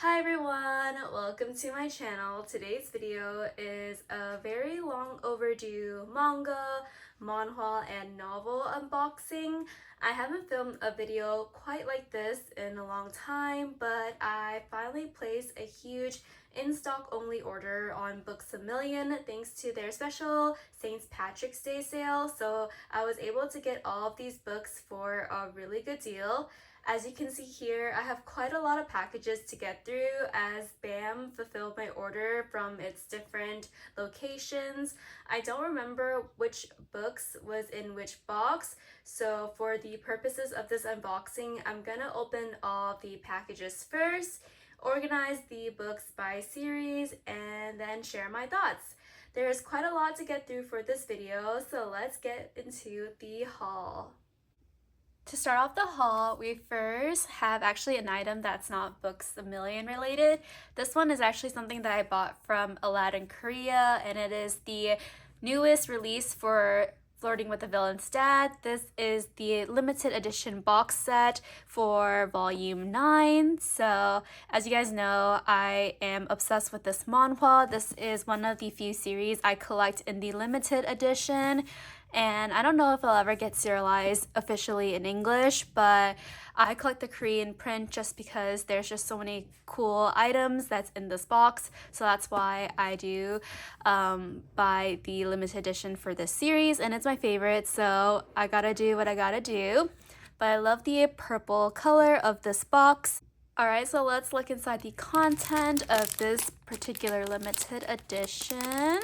Hi everyone, welcome to my channel. Today's video is a very long overdue manga, manhwa, and novel unboxing. I haven't filmed a video quite like this in a long time, but I finally placed a huge in-stock only order on Books A Million thanks to their special St. Patrick's Day sale. So I was able to get all of these books for a really good deal. As you can see here, I have quite a lot of packages to get through as BAM fulfilled my order from its different locations. I don't remember which books was in which box, so for the purposes of this unboxing, I'm gonna open all the packages first, organize the books by series, and then share my thoughts. There's quite a lot to get through for this video, so let's get into the haul. To start off the haul, we first have actually an item that's not Books A Million related. This one is actually something that I bought from Aladdin Korea, and it is the newest release for Flirting with the Villain's Dad. This is the limited edition box set for volume 9. So as you guys know, I am obsessed with this manhwa. This is one of the few series I collect in the limited edition. And I don't know if I'll ever get serialized officially in English, but I collect the Korean print just because there's just so many cool items that's in this box. So that's why I do buy the limited edition for this series, and it's my favorite, so I gotta do what I gotta do. But I love the purple color of this box. Alright, so let's look inside the content of this particular limited edition.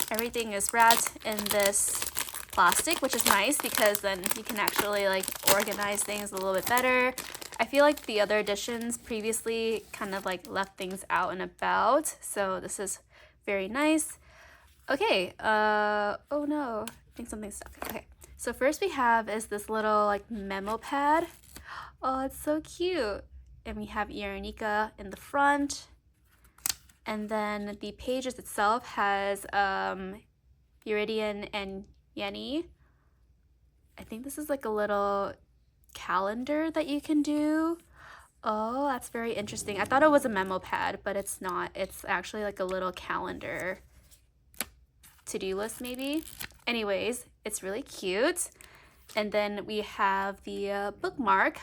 Everything is wrapped in this plastic, which is nice because then you can actually like organize things a little bit better. I feel like the other editions previously kind of like left things out and about, so this is very nice. Okay, oh no, I think something's stuck. Okay, so first we have is this little like memo pad. Oh, it's so cute. And we have Iranika in the front, and then the pages itself has Iridian and Yenny. I think this is like a little calendar that you can do. Oh, that's very interesting. I thought it was a memo pad, but it's not. It's actually like a little calendar to-do list maybe. Anyways, it's really cute. And then we have the bookmark.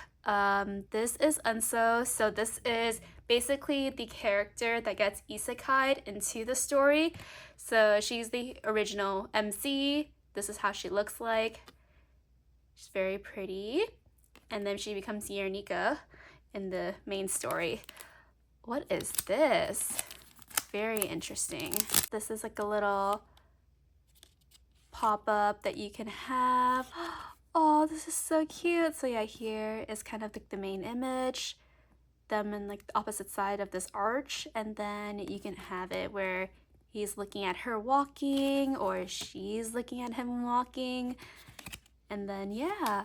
This is Unso. So this is basically the character that gets isekai'd into the story. So she's the original MC. This is how she looks like. She's very pretty. And then she becomes Yernika in the main story. What is this? Very interesting. This is like a little pop-up that you can have. Oh, this is so cute. So yeah, here is kind of like the main image. Them in like the opposite side of this arch. And then you can have it where he's looking at her walking or she's looking at him walking. And then yeah,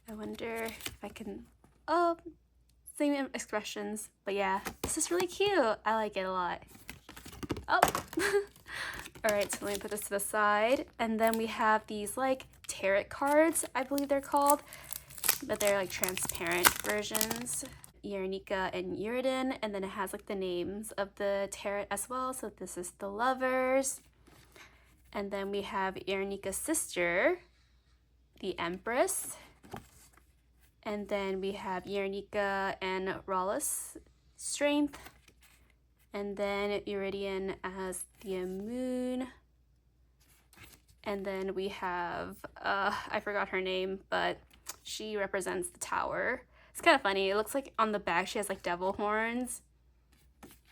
I wonder if I can, oh, same expressions, but yeah, this is really cute. I like it a lot. Oh, all right, so let me put this to the side. And then we have these like tarot cards, I believe they're called, but they're like transparent versions. Iranika and Uridan, and then it has like the names of the tarot as well. So this is the Lovers, and then we have Iranika's sister, the Empress, and then we have Iranika and Rallis, Strength, and then Iridian as the Moon, and then we have I forgot her name, but she represents the Tower. It's kind of funny. It looks like on the back she has like devil horns.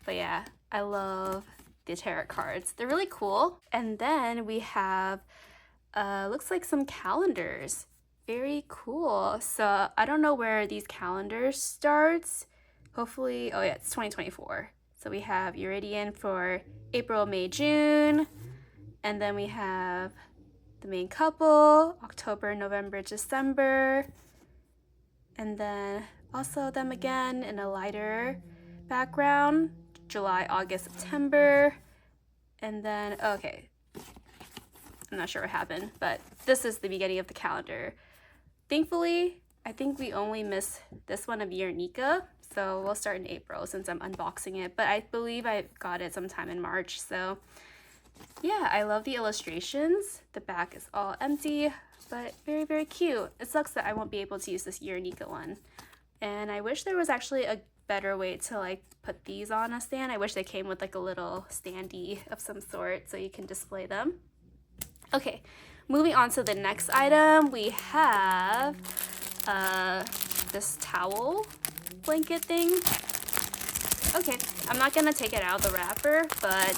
But yeah, I love the tarot cards. They're really cool. And then we have, looks like some calendars. Very cool. So I don't know where these calendars starts. Hopefully, oh yeah, it's 2024. So we have Iridian for April, May, June. And then we have the main couple, October, November, December. And then also them again in a lighter background, July, August, September. And then, okay, I'm not sure what happened, but this is the beginning of the calendar. Thankfully, I think we only missed this one of Iranika, so so we'll start in April since I'm unboxing it, but I believe I got it sometime in March. So yeah, I love the illustrations. The back is all empty, but very, very cute. It sucks that I won't be able to use this Yuranika one. And I wish there was actually a better way to like put these on a stand. I wish they came with like a little standee of some sort so you can display them. Okay, moving on to the next item, we have this towel blanket thing. Okay, I'm not gonna take it out of the wrapper, but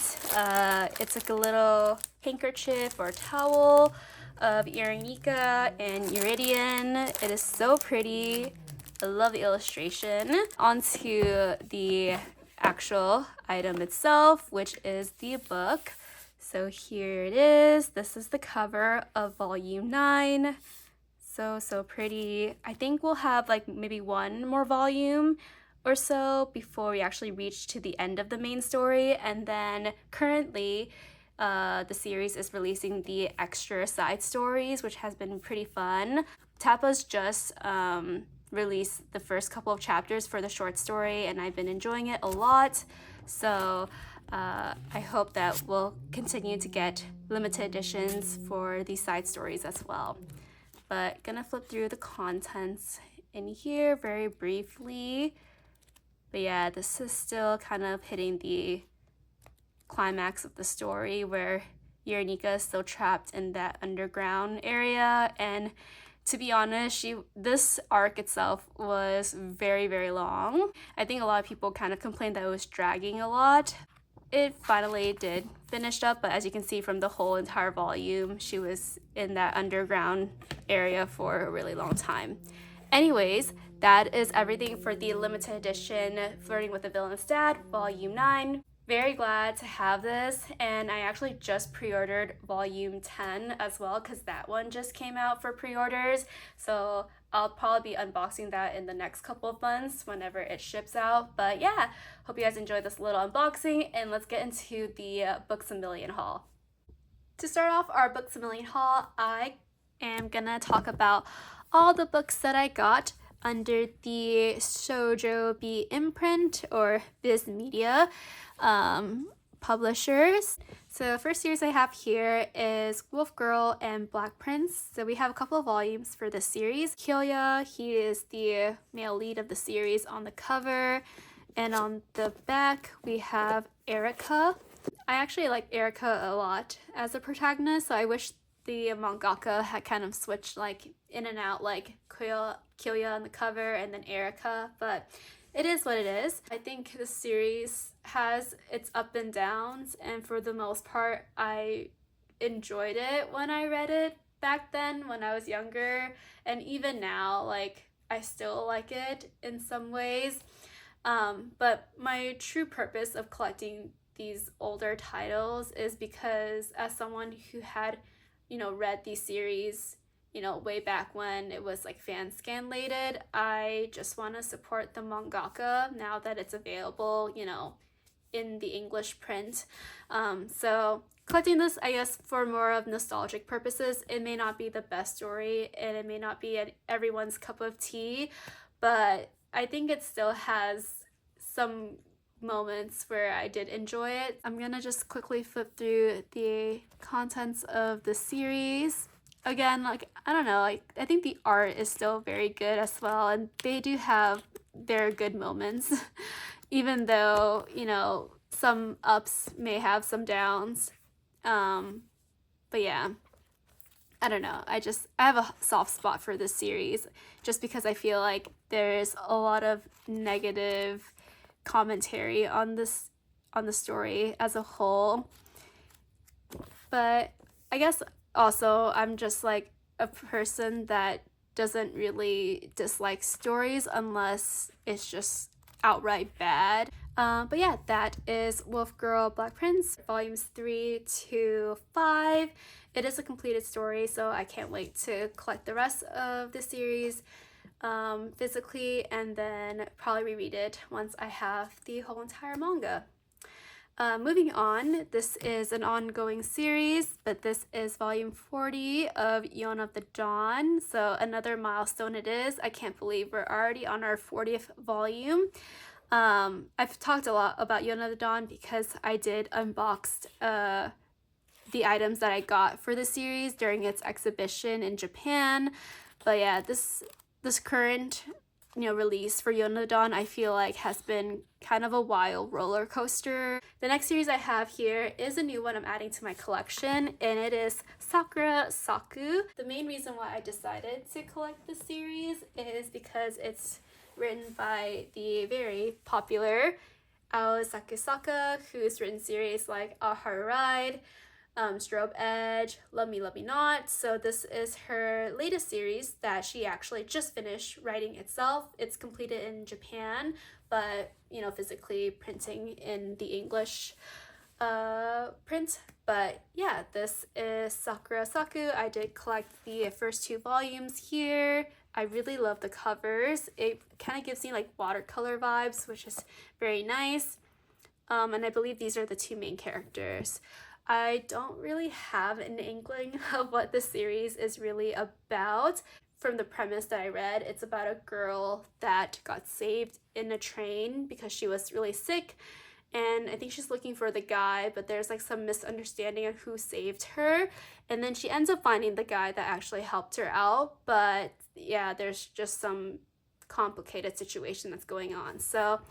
it's like a little handkerchief or towel of Yuranika and Iridian. It is so pretty. I love the illustration. Onto the actual item itself, which is the book. So here it is. This is the cover of volume 9. So pretty. I think we'll have like maybe one more volume or so before we actually reach to the end of the main story. And then currently the series is releasing the extra side stories, which has been pretty fun. Tappa's just released the first couple of chapters for the short story, and I've been enjoying it a lot. So I hope that we'll continue to get limited editions for these side stories as well. But gonna flip through the contents in here very briefly. But yeah, this is still kind of hitting the climax of the story where Yuranika is still trapped in that underground area. And to be honest, this arc itself was very, very long. I think a lot of people kind of complained that it was dragging a lot. It finally did finish up, but as you can see from the whole entire volume, she was in that underground area for a really long time. Anyways, that is everything for the limited edition Flirting with the Villain's Dad, volume 9. Very glad to have this, and I actually just pre-ordered volume 10 as well because that one just came out for pre-orders. So I'll probably be unboxing that in the next couple of months whenever it ships out. But yeah, hope you guys enjoyed this little unboxing, and let's get into the Books a Million haul. To start off our Books a Million haul, I am gonna talk about all the books that I got under the Shoujo B imprint or Viz Media publishers. So first series I have here is Wolf Girl and Black Prince. So we have a couple of volumes for this series. Kyoya, he is the male lead of the series on the cover, and on the back we have Erika. I actually like Erika a lot as a protagonist, so I wish the mangaka had kind of switched like in and out, like Kyoya on the cover and then Erika, but it is what it is. I think the series has its up and downs, and for the most part I enjoyed it when I read it back then when I was younger, and even now like I still like it in some ways. But my true purpose of collecting these older titles is because as someone who had read these series way back when it was like fan scanlated, I just want to support the mangaka now that it's available in the English print. So collecting this, I guess, for more of nostalgic purposes. It may not be the best story and it may not be everyone's cup of tea, but I think it still has some moments where I did enjoy it. I'm gonna just quickly flip through the contents of the series. Again, like, I don't know, like, I think the art is still very good as well, and they do have their good moments, even though, some ups may have some downs. But yeah, I don't know, I have a soft spot for this series, just because I feel like there's a lot of negative commentary on the story as a whole. But I guess also I'm just like a person that doesn't really dislike stories unless it's just outright bad. But yeah, that is Wolf Girl Black Prince volumes 3 to 5. It is a completed story, so I can't wait to collect the rest of the series physically and then probably reread it once I have the whole entire manga. Moving on, this is an ongoing series, but this is volume 40 of Yona of the Dawn, so another milestone it is. I can't believe we're already on our 40th volume. I've talked a lot about Yona of the Dawn because I did unbox the items that I got for the series during its exhibition in Japan. But yeah, this current release for Yona of the Dawn, I feel like has been kind of a wild roller coaster. The next series I have here is a new one I'm adding to my collection, and it is Sakura Saku. The main reason why I decided to collect this series is because it's written by the very popular Saku, who's written series like A Hard Ride, Strobe Edge, Love Me Love Me Not. So this is her latest series that she actually just finished writing itself. It's completed in Japan, but physically printing in the English print. But yeah, this is Sakura Saku. I did collect the first 2 volumes here. I really love the covers. It kind of gives me like watercolor vibes, which is very nice. And I believe these are the 2 main characters. I don't really have an inkling of what the series is really about. From the premise that I read, it's about a girl that got saved in a train because she was really sick, and I think she's looking for the guy, but there's like some misunderstanding of who saved her, and then she ends up finding the guy that actually helped her out. But yeah, there's just some complicated situation that's going on. So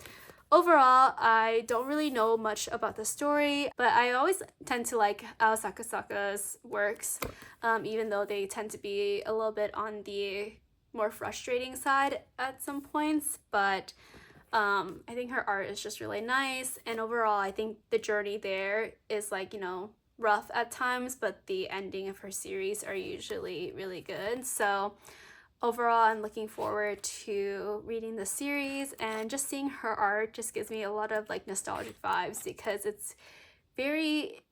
overall, I don't really know much about the story, but I always tend to like Saka's works, even though they tend to be a little bit on the more frustrating side at some points. But I think her art is just really nice, and overall, I think the journey there is like, rough at times, but the ending of her series are usually really good. So overall, I'm looking forward to reading the series, and just seeing her art just gives me a lot of like nostalgic vibes because it's very,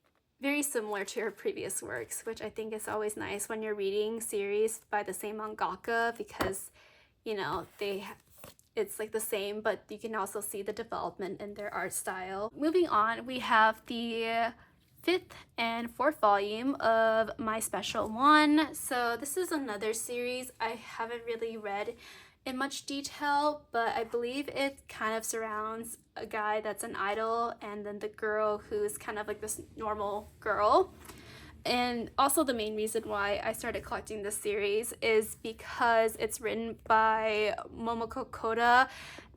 very similar to her previous works, which I think is always nice when you're reading series by the same mangaka, because it's like the same, but you can also see the development in their art style. Moving on, we have the 5th and 4th volume of My Special One. So this is another series I haven't really read in much detail, but I believe it kind of surrounds a guy that's an idol and then the girl who's kind of like this normal girl. And also the main reason why I started collecting this series is because it's written by Momoko Koda,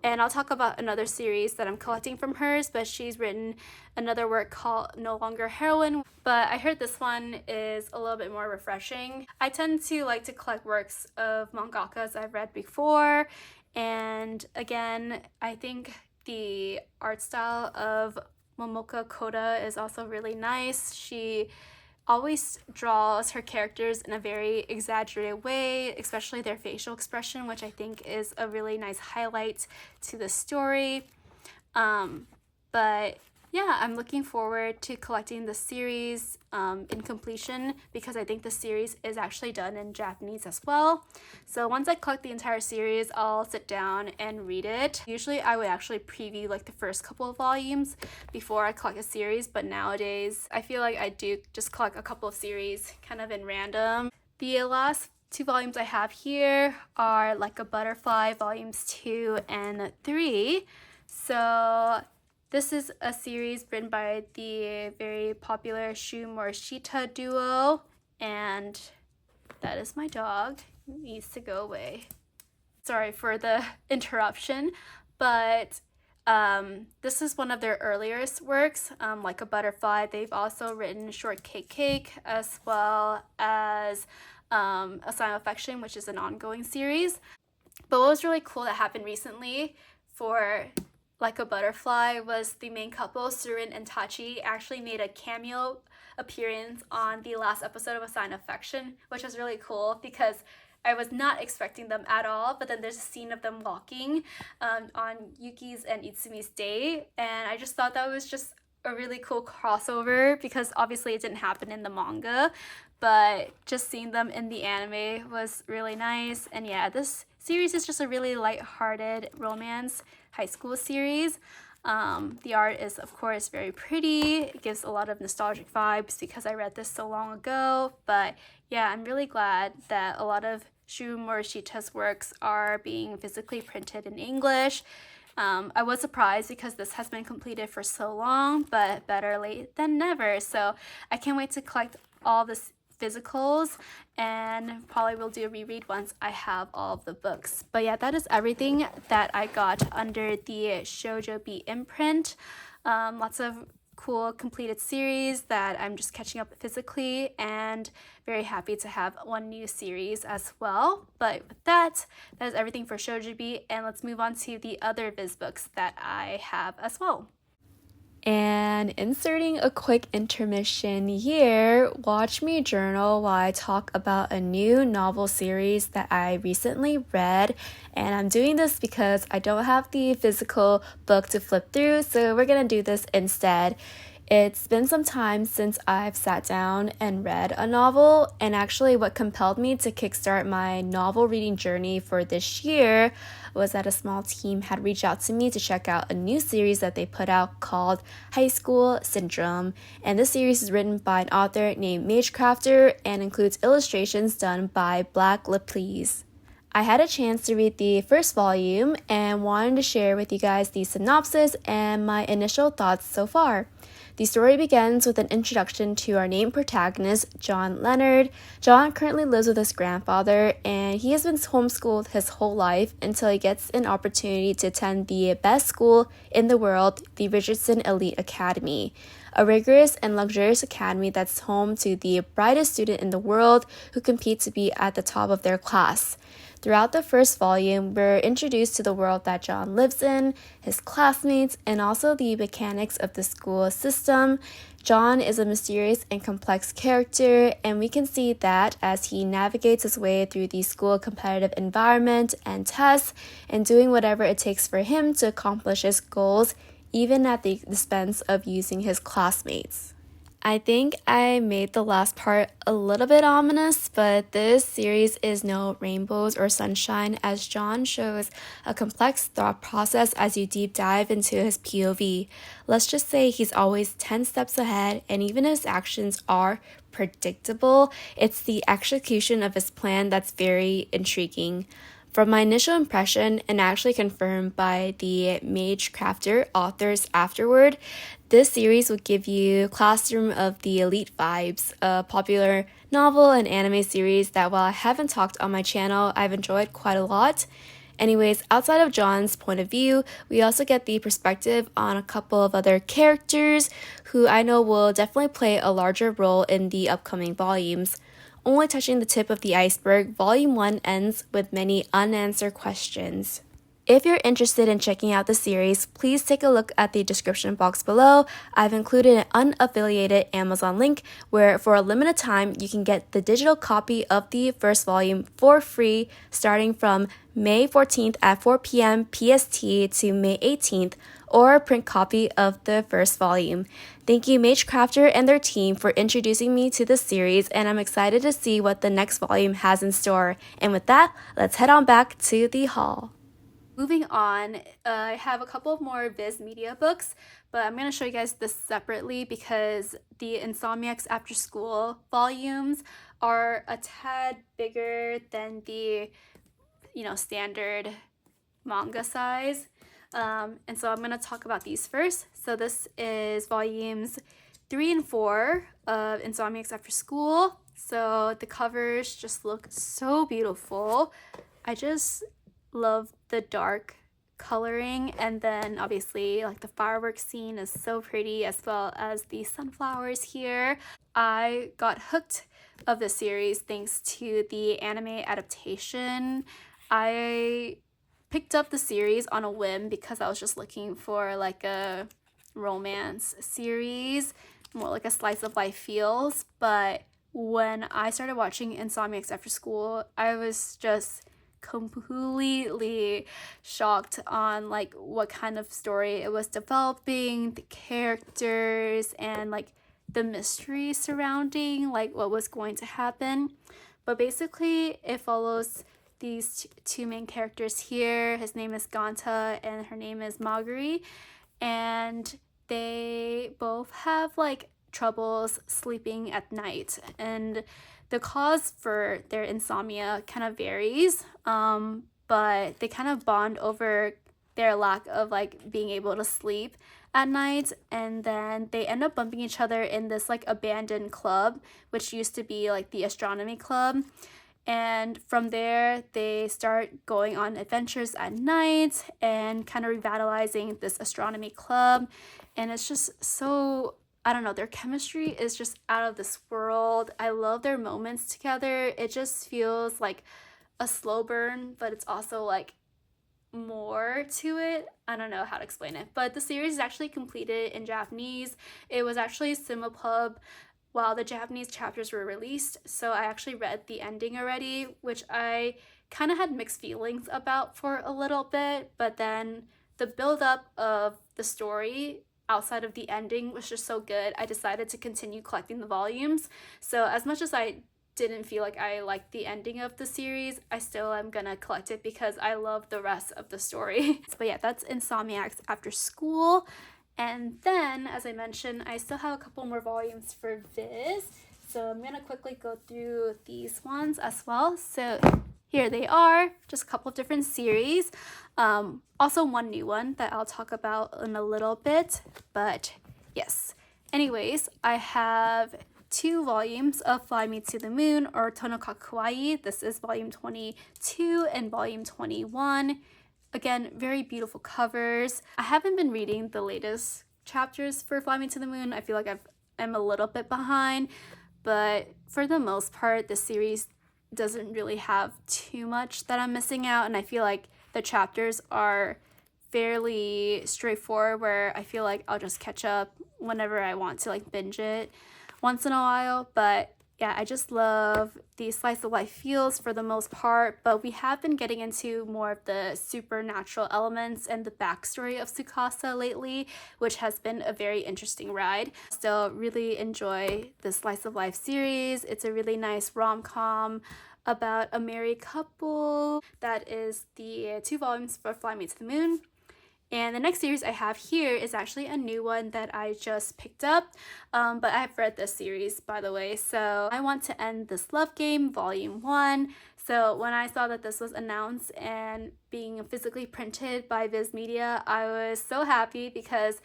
and I'll talk about another series that I'm collecting from hers, but she's written another work called No Longer Heroine, but I heard this one is a little bit more refreshing. I tend to like to collect works of mangakas I've read before, and again, I think the art style of Momoko Koda is also really nice. She always draws her characters in a very exaggerated way, especially their facial expression, which I think is a really nice highlight to the story. But yeah, I'm looking forward to collecting the series in completion, because I think the series is actually done in Japanese as well. So once I collect the entire series, I'll sit down and read it. Usually I would actually preview like the first couple of volumes before I collect a series, but nowadays I feel like I do just collect a couple of series kind of in random. The last 2 volumes I have here are Like a Butterfly volumes 2 and 3. So this is a series written by the very popular Shu Morishita duo, and that is my dog. He needs to go away. Sorry for the interruption, but this is one of their earliest works, Like a Butterfly. They've also written Shortcake Cake, as well as A Sign of Affection, which is an ongoing series. But what was really cool that happened recently for Like a Butterfly was the main couple, Surin and Tachi, actually made a cameo appearance on the last episode of A Sign of Affection, which was really cool because I was not expecting them at all. But then there's a scene of them walking on Yuki's and Itsumi's day, and I just thought that was just a really cool crossover, because obviously it didn't happen in the manga, but just seeing them in the anime was really nice. And yeah, this series is just a really light-hearted romance high school series. The art is, of course, very pretty. It gives a lot of nostalgic vibes because I read this so long ago. But yeah, I'm really glad that a lot of Shu Morishita's works are being physically printed in English. I was surprised because this has been completed for so long, but better late than never. So I can't wait to collect all this physicals, and probably will do a reread once I have all of the books. But yeah, that is everything that I got under the Shoujo Beat imprint. Lots of cool completed series that I'm just catching up physically, and very happy to have one new series as well. But with that is everything for Shoujo Beat, and let's move on to the other Viz books that I have as well. And inserting a quick intermission here, watch me journal while I talk about a new novel series that I recently read. And I'm doing this because I don't have the physical book to flip through, so we're gonna do this instead. It's been some time since I've sat down and read a novel, and actually what compelled me to kickstart my novel reading journey for this year was that a small team had reached out to me to check out a new series that they put out called High School Syndrome. And this series is written by an author named Magecrafter and includes illustrations done by Black Laplease. I had a chance to read the first volume and wanted to share with you guys the synopsis and my initial thoughts so far. The story begins with an introduction to our named protagonist, John Leonard. John currently lives with his grandfather, and he has been homeschooled his whole life until he gets an opportunity to attend the best school in the world, the Richardson Elite Academy, a rigorous and luxurious academy that's home to the brightest student in the world who compete to be at the top of their class. Throughout the first volume, we're introduced to the world that John lives in, his classmates, and also the mechanics of the school system. John is a mysterious and complex character, and we can see that as he navigates his way through the school competitive environment and tests, and doing whatever it takes for him to accomplish his goals, even at the expense of using his classmates. I think I made the last part a little bit ominous, but this series is no rainbows or sunshine, as John shows a complex thought process as you deep dive into his POV. Let's just say he's always 10 steps ahead, and even his actions are predictable, it's the execution of his plan that's very intriguing. From my initial impression, and actually confirmed by the Magecrafter authors afterward, this series will give you Classroom of the Elite vibes, a popular novel and anime series that while I haven't talked on my channel, I've enjoyed quite a lot. Anyways, outside of John's point of view, we also get the perspective on a couple of other characters who I know will definitely play a larger role in the upcoming volumes. Only touching the tip of the iceberg, Volume 1 ends with many unanswered questions. If you're interested in checking out the series, please take a look at the description box below. I've included an unaffiliated Amazon link where for a limited time you can get the digital copy of the first volume for free starting from May 14th at 4 p.m. PST to May 18th, or a print copy of the first volume. Thank you Magecrafter and their team for introducing me to this series, and I'm excited to see what the next volume has in store. And with that, let's head on back to the haul. Moving on, I have a couple more Viz Media books, but I'm going to show you guys this separately because the Insomniacs After School volumes are a tad bigger than the, standard manga size. And so I'm going to talk about these first. So this is volumes 3 and 4 of Insomniacs After School. So the covers just look so beautiful. I just love the dark coloring, and then obviously like the fireworks scene is so pretty, as well as the sunflowers here. I got hooked of the series thanks to the anime adaptation. I picked up the series on a whim because I was just looking for like a romance series, more like a slice of life feels. But when I started watching Insomniacs After School, I was just completely shocked on like what kind of story it was developing, the characters, and like the mystery surrounding like what was going to happen. But basically it follows these two main characters here. His name is Ganta and her name is Maguri, and they both have like troubles sleeping at night, and the cause for their insomnia kind of varies, but they kind of bond over their lack of like being able to sleep at night, and then they end up bumping each other in this like abandoned club, which used to be like the astronomy club. And from there, they start going on adventures at night and kind of revitalizing this astronomy club. And it's just so, I don't know, their chemistry is just out of this world. I love their moments together. It just feels like a slow burn, but it's also like more to it. I don't know how to explain it, but the series is actually completed in Japanese. It was actually Simulpub while the Japanese chapters were released, so I actually read the ending already, which I kind of had mixed feelings about for a little bit, but then the build-up of the story outside of the ending was just so good, I decided to continue collecting the volumes. So as much as I didn't feel like I liked the ending of the series, I still am gonna collect it because I love the rest of the story. But yeah, that's Insomniacs After School. And then, as I mentioned, I still have a couple more volumes for Viz, so I'm gonna quickly go through these ones as well. So here they are, just a couple of different series. Also one new one that I'll talk about in a little bit, but yes. Anyways, I have 2 volumes of Fly Me to the Moon, or Tonoka Kawaii. This is volume 22 and volume 21. Again, very beautiful covers. I haven't been reading the latest chapters for Fly Me to the Moon. I feel like I'm a little bit behind, but for the most part, the series doesn't really have too much that I'm missing out, and I feel like the chapters are fairly straightforward, where I feel like I'll just catch up whenever I want to like binge it once in a while. But yeah, I just love these slice of life feels for the most part, but we have been getting into more of the supernatural elements and the backstory of Tsukasa lately, which has been a very interesting ride. Still really enjoy the slice of life series. It's a really nice rom-com about a married couple. That is the 2 volumes for Fly Me to the Moon. And the next series I have here is actually a new one that I just picked up, but I've read this series, by the way. So I Want to End This Love Game, Volume 1. So when I saw that this was announced and being physically printed by Viz Media, I was so happy because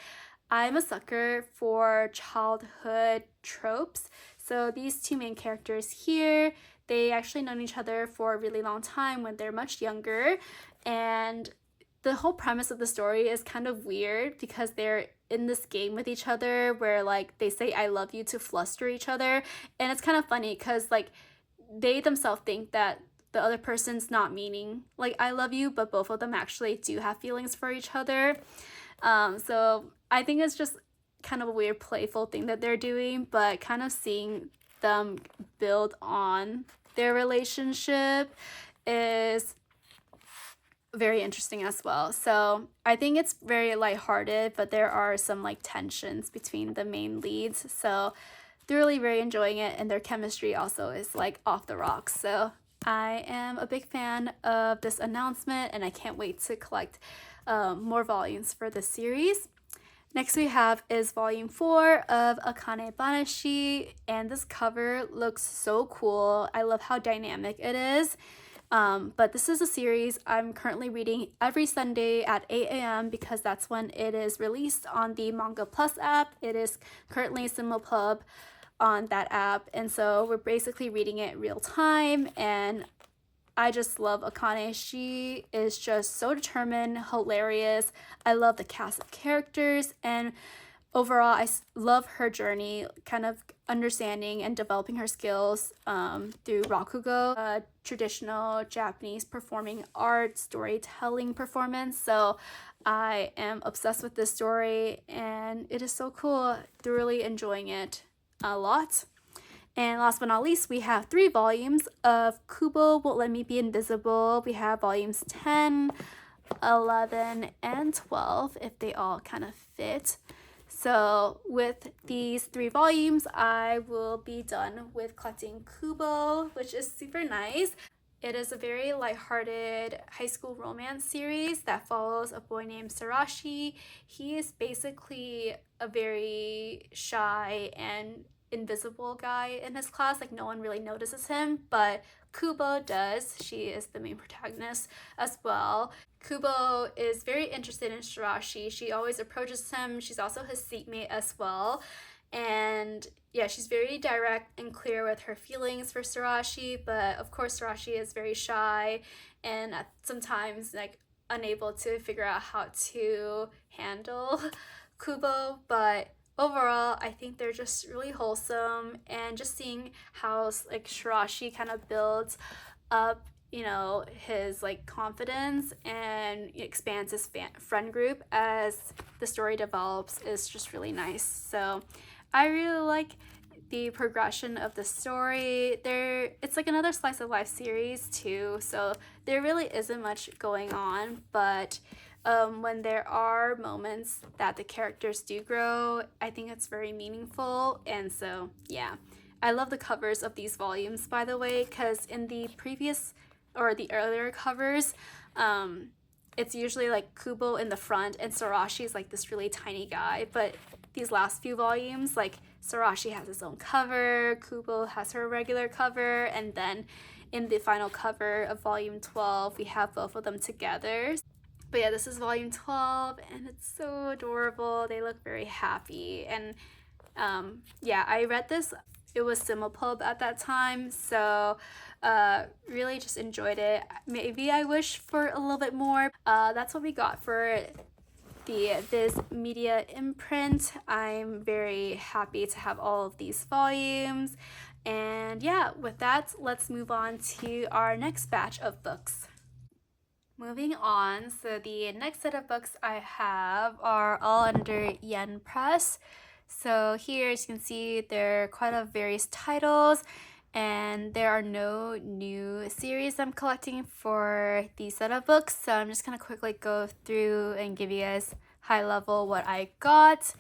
I'm a sucker for childhood tropes. So these 2 main characters here, they actually known each other for a really long time when they're much younger, and the whole premise of the story is kind of weird because they're in this game with each other where like they say I love you to fluster each other, and it's kind of funny because like they themselves think that the other person's not meaning like I love you, but both of them actually do have feelings for each other. So I think it's just kind of a weird playful thing that they're doing, but kind of seeing them build on their relationship is very interesting as well. So I think it's very lighthearted, but there are some like tensions between the main leads. So they're really very enjoying it, and their chemistry also is like off the rocks. So I am a big fan of this announcement, and I can't wait to collect more volumes for this series. Next we have is volume 4 of Akane-banashi, and this cover looks so cool. I love how dynamic it is. But this is a series I'm currently reading every Sunday at 8 a.m. because that's when it is released on the Manga Plus app. It is currently Simulpub on that app, and so we're basically reading it real time, and I just love Akane. She is just so determined, hilarious. I love the cast of characters, and overall, I love her journey, kind of understanding and developing her skills through Rakugo, a traditional Japanese performing art storytelling performance. So I am obsessed with this story, and it is so cool. Thoroughly enjoying it a lot. And last but not least, we have 3 volumes of Kubo Won't Let Me Be Invisible. We have volumes 10, 11, and 12, if they all kind of fit. So with these 3 volumes, I will be done with collecting Kubo, which is super nice. It is a very lighthearted high school romance series that follows a boy named Sarashi. He is basically a very shy and invisible guy in his class. Like, no one really notices him, but Kubo does. She is the main protagonist as well. Kubo is very interested in Sarashi. She always approaches him. She's also his seatmate as well. And yeah, she's very direct and clear with her feelings for Sarashi, but of course Sarashi is very shy and sometimes like unable to figure out how to handle Kubo. But overall, I think they're just really wholesome, and just seeing how like Sarashi kind of builds up, you know, his like confidence and expands his friend group as the story develops is just really nice. So I really like the progression of the story. It's like another slice of life series too, so there really isn't much going on, but when there are moments that the characters do grow, I think it's very meaningful. And so yeah, I love the covers of these volumes, by the way, because in the previous or the earlier covers, it's usually like Kubo in the front and Sarashi is like this really tiny guy, but these last few volumes, like Sarashi has his own cover, Kubo has her regular cover, and then in the final cover of volume 12 we have both of them together. But yeah, this is volume 12 and it's so adorable. They look very happy. And yeah, I read this, it was Simulpub at that time, so really just enjoyed it. Maybe I wish for a little bit more. That's what we got for the Viz Media imprint. I'm very happy to have all of these volumes. And yeah, with that, let's move on to our next batch of books. Moving on, so the next set of books I have are all under Yen Press. So here, as you can see, there are quite a various titles, and there are no new series I'm collecting for these set of books. So I'm just gonna quickly go through and give you guys high level what I got.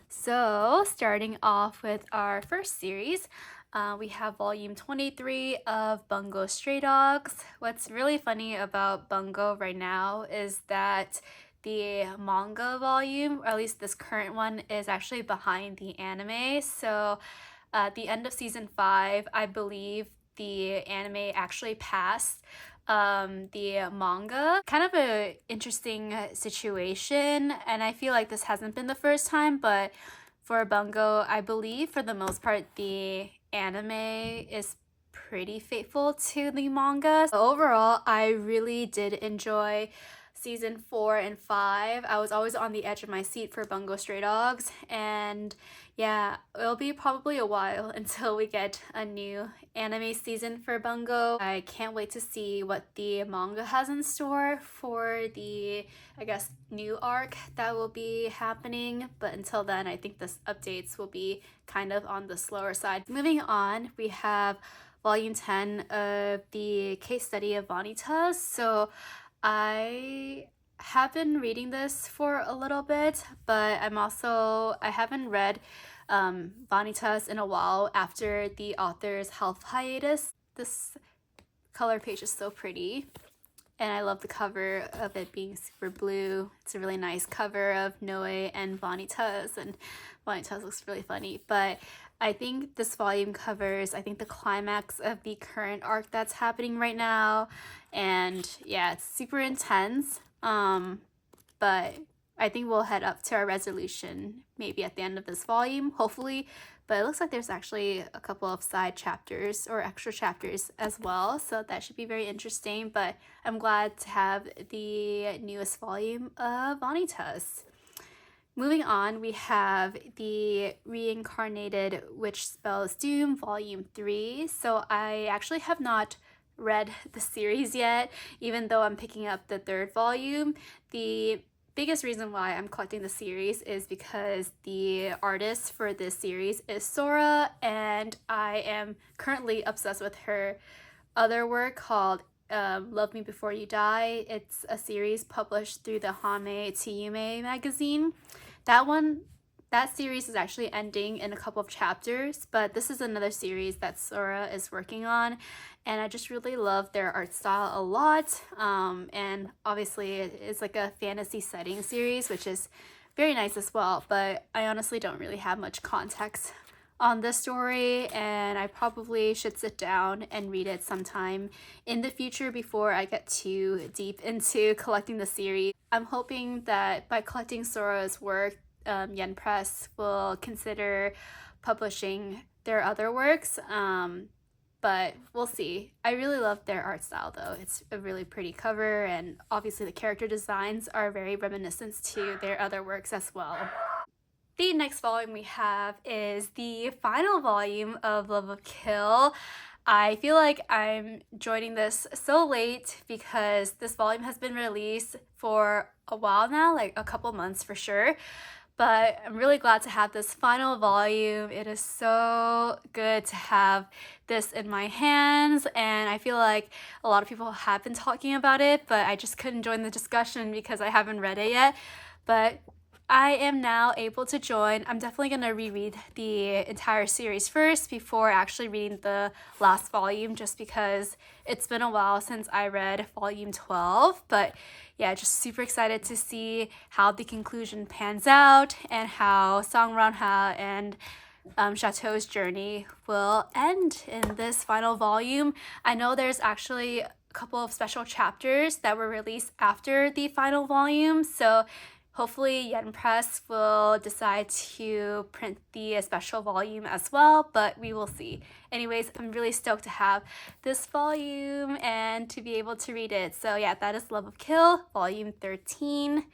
So starting off with our first series, we have volume 23 of Bungo Stray Dogs. What's really funny about Bungo right now is that the manga volume, or at least this current one, is actually behind the anime. So at the end of season 5, I believe the anime actually passed the manga. Kind of a interesting situation, and I feel like this hasn't been the first time, but for Bungo, I believe for the most part the anime is pretty faithful to the manga. So overall, I really did enjoy season 4 and 5. I was always on the edge of my seat for Bungo Stray Dogs, and yeah, it'll be probably a while until we get a new anime season for Bungo. I can't wait to see what the manga has in store for the, I guess, new arc that will be happening. But until then, I think the updates will be kind of on the slower side. Moving on, we have volume 10 of the case study of Vanitas. So I have been reading this for a little bit, but I haven't read Vanitas in a while after the author's health hiatus. This color page is so pretty, and I love the cover of it being super blue. It's a really nice cover of Noe and Vanitas, and Vanitas looks really funny. But I think this volume covers, I think, the climax of the current arc that's happening right now. And yeah, it's super intense. But I think we'll head up to our resolution maybe at the end of this volume, hopefully. But it looks like there's actually a couple of side chapters or extra chapters as well, so that should be very interesting. But I'm glad to have the newest volume of Vanitas. Moving on, we have the Reincarnated Witch Spells Doom, Volume 3. So I actually have not read the series yet, even though I'm picking up the third volume. The biggest reason why I'm collecting the series is because the artist for this series is Sora, and I am currently obsessed with her other work called Love Me Before You Die. It's a series published through the Hame to Yume magazine. That one That series is actually ending in a couple of chapters, but this is another series that Sora is working on, and I just really love their art style a lot. And obviously it's like a fantasy setting series, which is very nice as well, but I honestly don't really have much context on this story, and I probably should sit down and read it sometime in the future before I get too deep into collecting the series. I'm hoping that by collecting Sora's work, Yen Press will consider publishing their other works, but we'll see. I really love their art style though. It's a really pretty cover, and obviously the character designs are very reminiscent to their other works as well. The next volume we have is the final volume of Love of Kill. I feel like I'm joining this so late because this volume has been released for a while now, like a couple months for sure. But I'm really glad to have this final volume. It is so good to have this in my hands, and I feel like a lot of people have been talking about it, but I just couldn't join the discussion because I haven't read it yet. But I am now able to join. I'm definitely going to reread the entire series first before actually reading the last volume, just because it's been a while since I read volume 12. But yeah, just super excited to see how the conclusion pans out and how Sangranha and Chateau's journey will end in this final volume. I know there's actually a couple of special chapters that were released after the final volume, so hopefully Yen Press will decide to print the special volume as well, but we will see. Anyways, I'm really stoked to have this volume and to be able to read it. So yeah, that is Love of Kill, volume 13.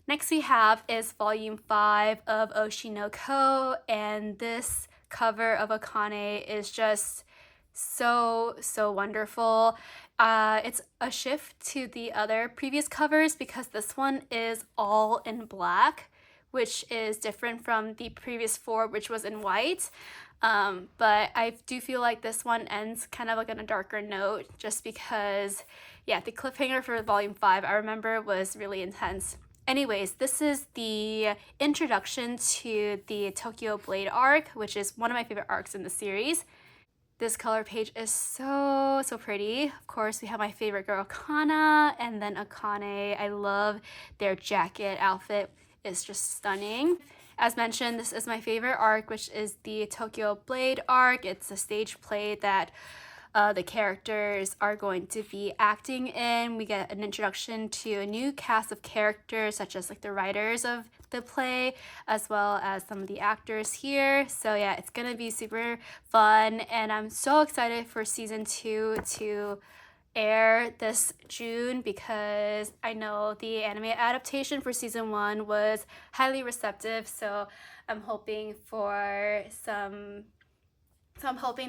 Next we have is volume 5 of Oshi no Ko, and this cover of Akane is just so wonderful. It's a shift to the other previous covers because this one is all in black, which is different from the previous 4, which was in white. But I do feel like this one ends kind of like on a darker note, just because, yeah, the cliffhanger for volume 5 I remember was really intense. Anyways, this is the introduction to the Tokyo Blade arc, which is one of my favorite arcs in the series. This color page is so pretty. Of course, we have my favorite girl, Kana, and then Akane. I love their jacket outfit. It's just stunning. As mentioned, this is my favorite arc, which is the Tokyo Blade arc. It's a stage play that the characters are going to be acting in. We get an introduction to a new cast of characters, such as like the writers of the play, as well as some of the actors here. So yeah, it's gonna be super fun, and I'm so excited for season 2 to air this June, because I know the anime adaptation for season 1 was highly receptive, so I'm hoping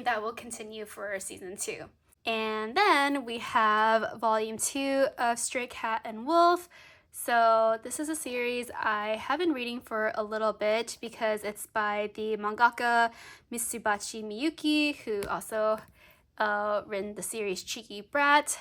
that will continue for season 2. And then we have volume 2 of Stray Cat and Wolf. So this is a series I have been reading for a little bit because it's by the mangaka Mitsubachi Miyuki, who also written the series Cheeky Brat.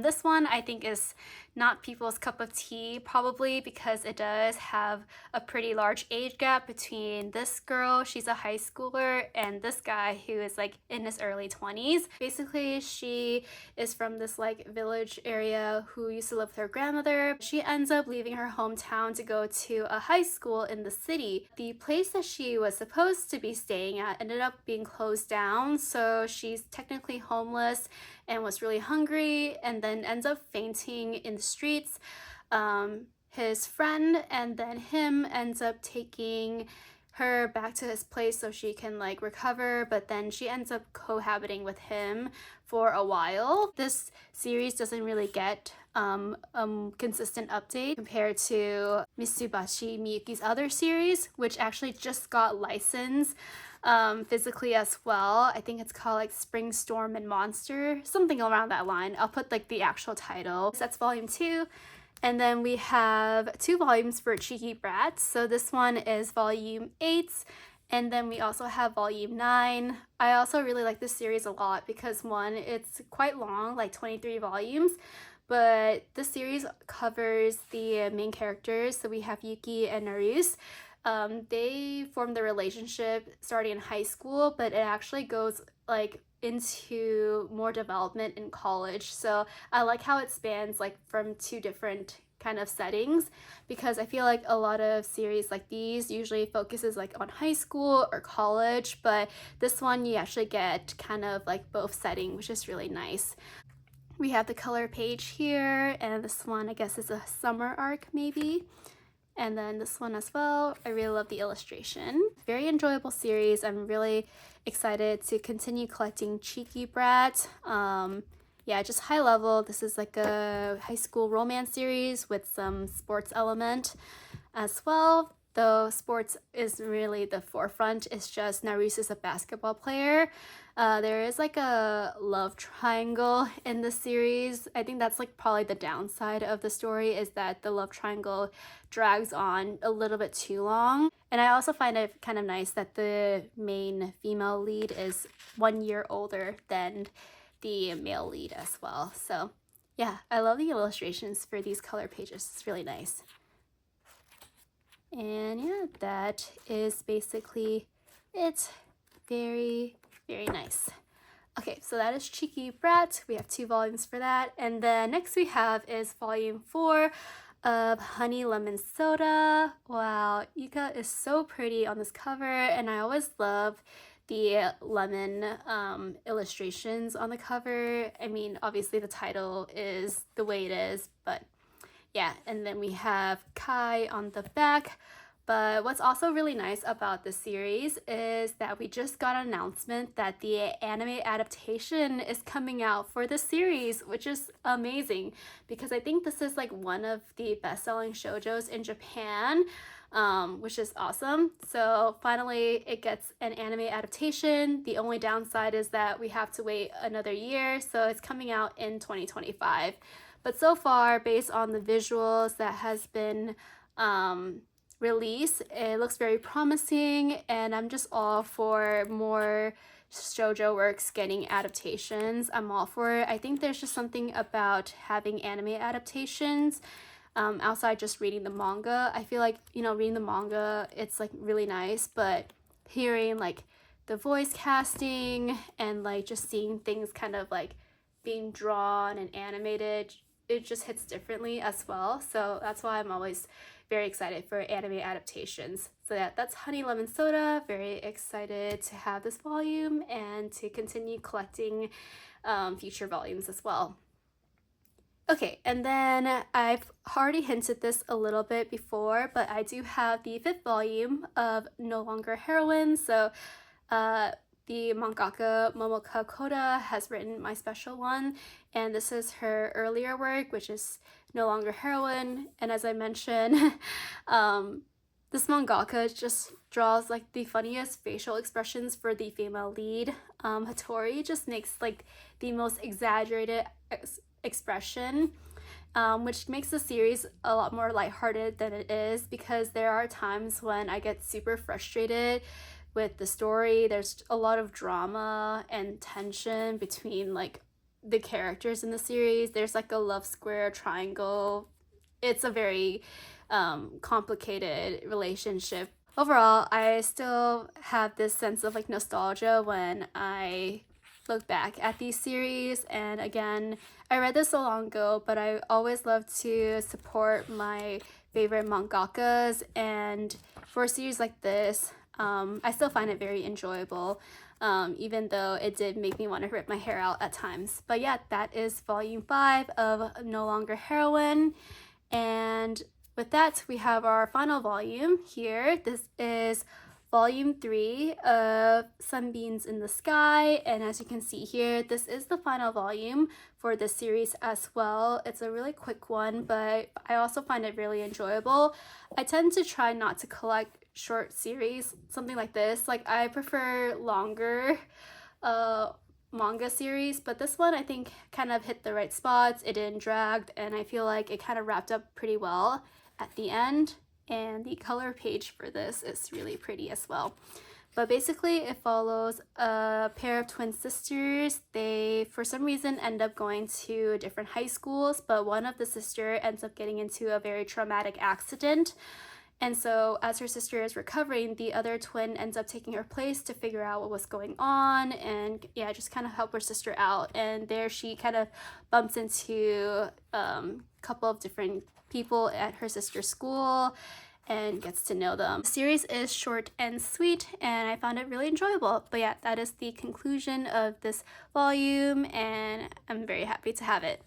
This one I think is not people's cup of tea, probably because it does have a pretty large age gap between this girl, she's a high schooler, and this guy who is like in his early 20s. Basically, she is from this like village area who used to live with her grandmother. She ends up leaving her hometown to go to a high school in the city. The place that she was supposed to be staying at ended up being closed down, so she's technically homeless and was really hungry, and then ends up fainting in the streets. His friend and then him ends up taking her back to his place so she can like recover, but then she ends up cohabiting with him for a while. This series doesn't really get consistent update compared to Mitsubashi Miyuki's other series, which actually just got licensed physically as well. I think it's called like Spring Storm and Monster, something around that line. I'll put like the actual title. So that's volume 2. And then we have 2 volumes for Cheeky Brat. So this one is volume 8. And then we also have volume 9. I also really like this series a lot because, one, it's quite long, like 23 volumes. But this series covers the main characters. So we have Yuki and Naruse. they form the relationship starting in high school, but it actually goes like into more development in college. So I like how it spans like from two different kind of settings, because I feel like a lot of series like these usually focuses like on high school or college, but this one you actually get kind of like both setting, which is really nice. We have the color page here, and this one I guess is a summer arc maybe. And then this one as well. I really love the illustration. Very enjoyable series. I'm really excited to continue collecting Cheeky Brat. Yeah, just high level. This is like a high school romance series with some sports element as well. Though sports is really the forefront. It's just Narusa's a basketball player. There is like a love triangle in the series. I think that's like probably the downside of the story, is that the love triangle drags on a little bit too long. And I also find it kind of nice that the main female lead is 1 year older than the male lead as well. So yeah, I love the illustrations for these color pages. It's really nice. And yeah, that is basically it. Very, very nice. Okay, so that is Cheeky Brat. We have 2 volumes for that. And then next we have is volume 4 of Honey Lemon Soda. Wow, Yuka is so pretty on this cover, and I always love the lemon illustrations on the cover. I mean, obviously the title is the way it is, but yeah. And then we have Kai on the back. But what's also really nice about this series is that we just got an announcement that the anime adaptation is coming out for the series, which is amazing, because I think this is like one of the best-selling shoujos in Japan, which is awesome. So finally it gets an anime adaptation. The only downside is that we have to wait another year, so it's coming out in 2025. But so far, based on the visuals that has been released, it looks very promising, and I'm just all for more shoujo works getting adaptations. I'm all for it. I think there's just something about having anime adaptations outside just reading the manga. I feel like, you know, reading the manga, it's like really nice, but hearing like the voice casting and like just seeing things kind of like being drawn and animated, it just hits differently as well. So that's why I'm always very excited for anime adaptations. So yeah, that's Honey Lemon Soda. Very excited to have this volume and to continue collecting future volumes as well. Okay, and then I've already hinted this a little bit before, but I do have the 5th volume of No Longer Heroine. So the mangaka Momoka Koda has written my special one, and this is her earlier work, which is No Longer Heroine. And as I mentioned, this mangaka just draws like the funniest facial expressions for the female lead. Hattori just makes like the most exaggerated expression, which makes the series a lot more lighthearted than it is, because there are times when I get super frustrated with the story. There's a lot of drama and tension between like the characters in the series. There's like a love square triangle. It's a very complicated relationship. Overall, I still have this sense of like nostalgia when I look back at these series. And again, I read this so long ago, but I always love to support my favorite mangakas, and for a series like this, I still find it very enjoyable, even though it did make me want to rip my hair out at times. But yeah, that is volume 5 of No Longer Heroine. And with that, we have our final volume here. This is volume 3 of Sunbeams in the Sky. And as you can see here, this is the final volume for this series as well. It's a really quick one, but I also find it really enjoyable. I tend to try not to collect short series, something like this. Like, I prefer longer manga series, but this one I think kind of hit the right spots. It didn't drag, and I feel like it kind of wrapped up pretty well at the end. And the color page for this is really pretty as well. But basically it follows a pair of twin sisters. They for some reason end up going to different high schools, but one of the sister ends up getting into a very traumatic accident, And so as her sister is recovering, the other twin ends up taking her place to figure out what was going on and yeah, just kind of help her sister out. And there she kind of bumps into a couple of different people at her sister's school and gets to know them. The series is short and sweet and I found it really enjoyable. But yeah, that is the conclusion of this volume and I'm very happy to have it.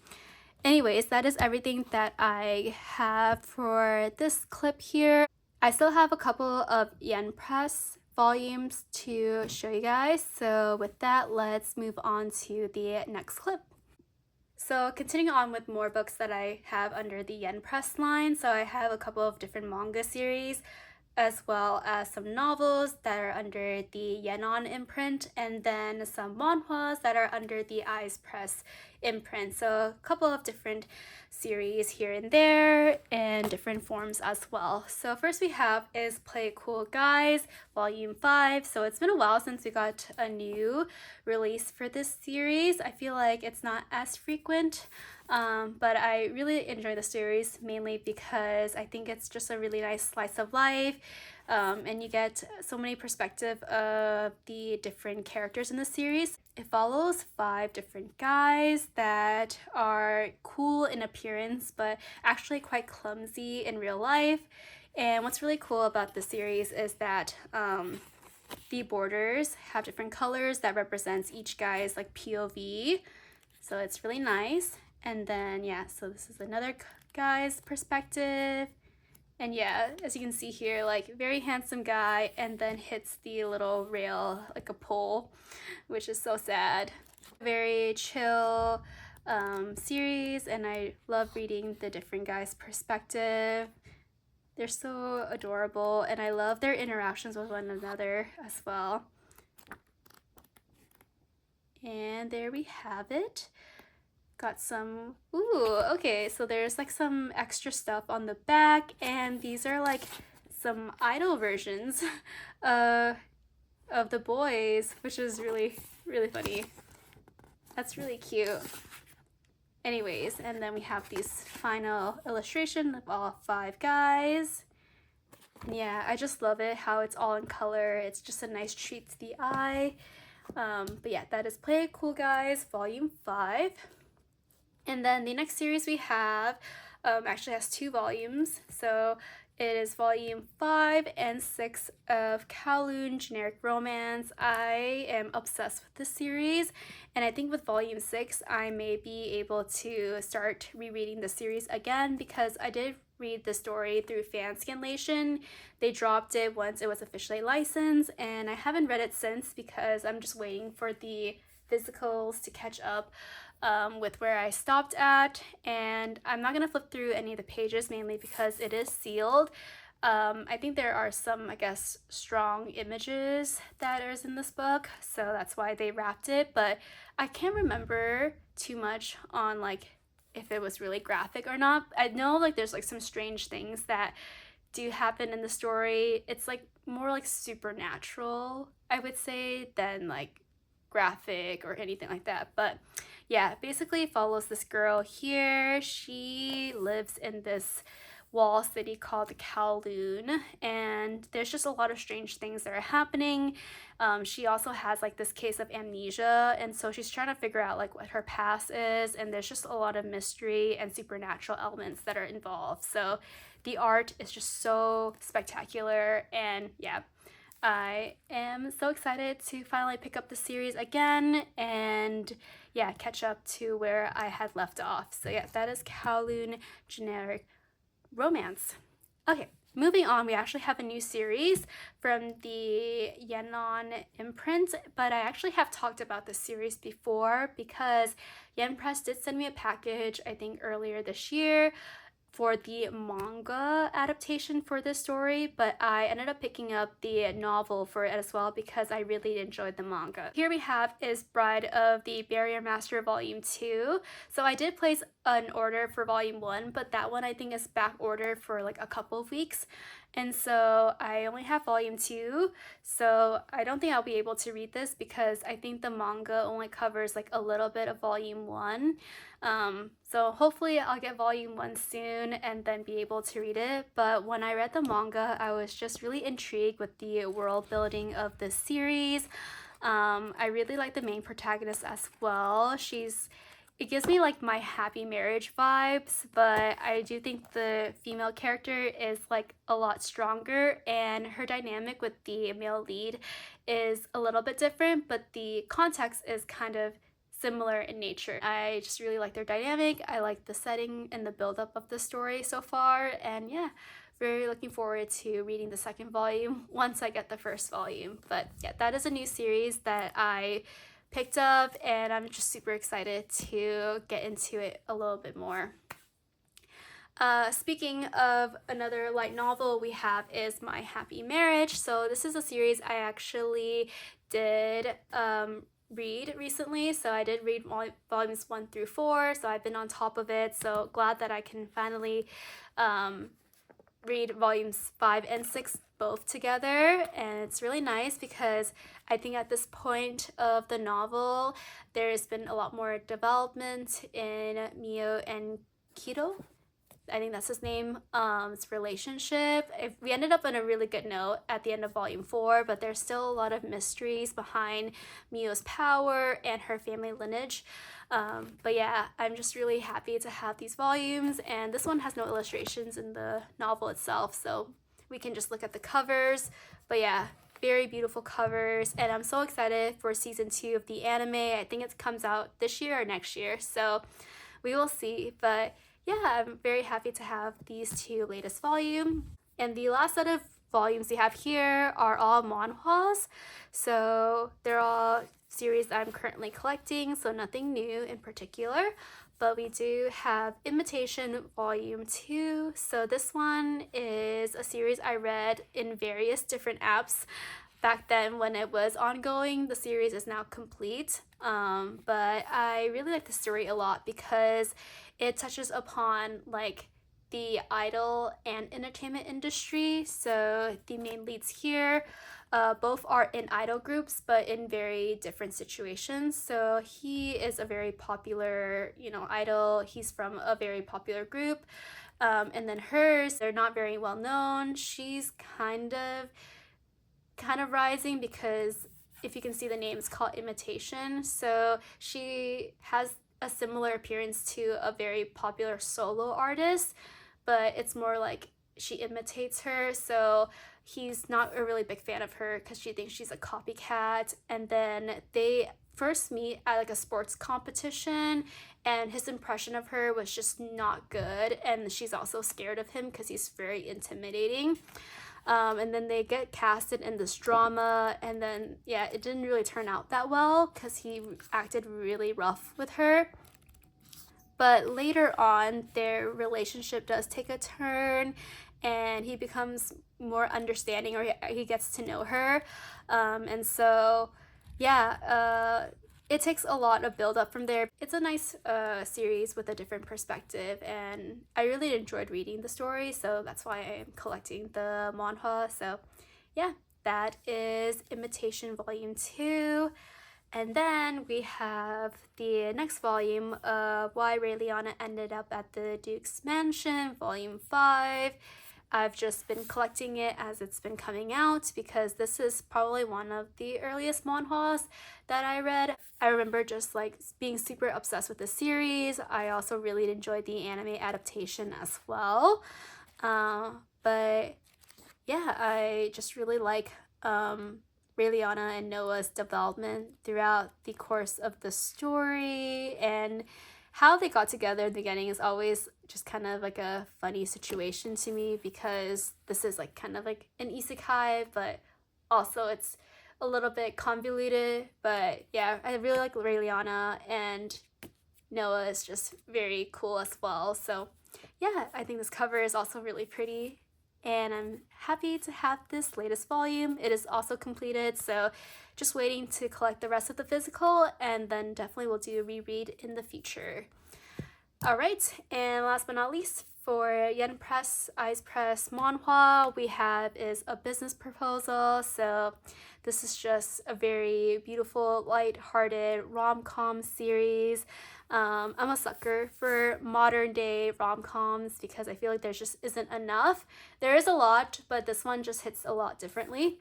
Anyways, that is everything that I have for this clip here. I still have a couple of Yen Press volumes to show you guys. So with that, let's move on to the next clip. So continuing on with more books that I have under the Yen Press line. So I have a couple of different manga series as well as some novels that are under the Yenon imprint and then some manhwas that are under the Eyes Press imprint. So a couple of different series here and there and different forms as well. So first we have is Play Cool Guys Volume 5. So it's been a while since we got a new release for this series. I feel like it's not as frequent. But I really enjoy the series mainly because I think it's just a really nice slice of life and you get so many perspectives of the different characters in the series. It follows 5 different guys that are cool in appearance but actually quite clumsy in real life. And what's really cool about the series is that the borders have different colors that represents each guy's like POV. So it's really nice. And then, yeah, so this is another guy's perspective. And yeah, as you can see here, like very handsome guy and then hits the little rail like a pole, which is so sad. Very chill series and I love reading the different guys' perspective. They're so adorable and I love their interactions with one another as well. And there we have it. Got some, ooh, okay, so there's like some extra stuff on the back and these are like some idol versions of the boys, which is really, really funny. That's really cute. Anyways, and then we have these final illustration of all 5 guys. And yeah, I just love it how it's all in color. It's just a nice treat to the eye. But yeah, that is Play Cool Guys Volume 5. And then the next series we have actually has 2 volumes. So it is volume 5 and 6 of Kowloon Generic Romance. I am obsessed with this series. And I think with volume 6, I may be able to start rereading the series again because I did read the story through fan scanlation. They dropped it once it was officially licensed and I haven't read it since because I'm just waiting for the physicals to catch up with where I stopped at, and I'm not gonna flip through any of the pages mainly because it is sealed. I think there are some, I guess, strong images that is in this book, so that's why they wrapped it, but I can't remember too much on like if it was really graphic or not. I know like there's like some strange things that do happen in the story. It's like more like supernatural, I would say, than like graphic or anything like that. But yeah, basically follows this girl here. She lives in this wall city called Kowloon and there's just a lot of strange things that are happening. She also has like this case of amnesia and so she's trying to figure out like what her past is and there's just a lot of mystery and supernatural elements that are involved. So the art is just so spectacular and yeah, I am so excited to finally pick up the series again and yeah, catch up to where I had left off. So yeah, that is Kowloon Generic Romance. Okay, moving on, we actually have a new series from the Yenon imprint, but I actually have talked about this series before because Yen Press did send me a package, I think earlier this year, for the manga adaptation for this story, but I ended up picking up the novel for it as well because I really enjoyed the manga. Here we have is Bride of the Barrier Master Volume 2. So I did place an order for volume 1, but that one I think is back ordered for like a couple of weeks, and so I only have volume 2, so I don't think I'll be able to read this because I think the manga only covers like a little bit of volume 1. So hopefully I'll get volume 1 soon and then be able to read it. But when I read the manga, I was just really intrigued with the world building of this series. I really like the main protagonist as well. It gives me like my happy marriage vibes, but I do think the female character is like a lot stronger, and her dynamic with the male lead is a little bit different, but the context is kind of similar in nature. I just really like their dynamic. I like the setting and the buildup of the story so far, and yeah, very looking forward to reading the second volume once I get the first volume. But yeah, that is a new series that I picked up, and I'm just super excited to get into it a little bit more. Speaking of another light novel we have is My Happy Marriage. So this is a series I actually did read recently. So I did read volumes 1 through 4, so I've been on top of it. So glad that I can finally read volumes 5 and 6 both together, and it's really nice because I think at this point of the novel there's been a lot more development in Mio and Kido, I think that's his name, relationship. We ended up on a really good note at the end of volume 4, but there's still a lot of mysteries behind Mio's power and her family lineage. But yeah, I'm just really happy to have these volumes, and this one has no illustrations in the novel itself, so we can just look at the covers. But yeah, very beautiful covers, and I'm so excited for season 2 of the anime. I think it comes out this year or next year, so we will see. But yeah, I'm very happy to have these 2 latest volumes. And the last set of volumes we have here are all manhwas, so they're all series I'm currently collecting, so nothing new in particular. But we do have Imitation Volume 2. So this one is a series I read in various different apps back then when it was ongoing. The series is now complete, but I really like the story a lot because it touches upon like the idol and entertainment industry. So the main leads here both are in idol groups, but in very different situations. So he is a very popular, idol. He's from a very popular group. And then hers, they're not very well known. She's kind of rising because if you can see the name, it's called Imitation. So she has a similar appearance to a very popular solo artist, but it's more like she imitates her. So he's not a really big fan of her because she thinks she's a copycat. And then they first meet at like a sports competition, and his impression of her was just not good, and she's also scared of him because he's very intimidating. And then they get casted in this drama, and then yeah, it didn't really turn out that well because he acted really rough with her. But later on, their relationship does take a turn, and he becomes more understanding, or he gets to know her. And so, yeah, it takes a lot of build up from there. It's a nice series with a different perspective, and I really enjoyed reading the story, so that's why I am collecting the manhwa. So yeah, that is Imitation Volume 2. And then we have the next volume of Why Raeliana Ended Up at the Duke's Mansion, Volume 5. I've just been collecting it as it's been coming out because this is probably one of the earliest manhwas that I read. I remember just like being super obsessed with the series. I also really enjoyed the anime adaptation as well. But yeah, I just really like Raeliana and Noah's development throughout the course of the story, and how they got together in the beginning is always just kind of like a funny situation to me because this is like kind of like an isekai, but also it's a little bit convoluted. But yeah, I really like Raeliana, and Noah is just very cool as well. So yeah, I think this cover is also really pretty, and I'm happy to have this latest volume. It is also completed, so just waiting to collect the rest of the physical, and then definitely will do a reread in the future. Alright, and last but not least, for Yen Press, Eyes Press manhwa, we have is A Business Proposal. So this is just a very beautiful, light-hearted rom-com series. I'm a sucker for modern day rom-coms because I feel like there just isn't enough. There is a lot, but this one just hits a lot differently.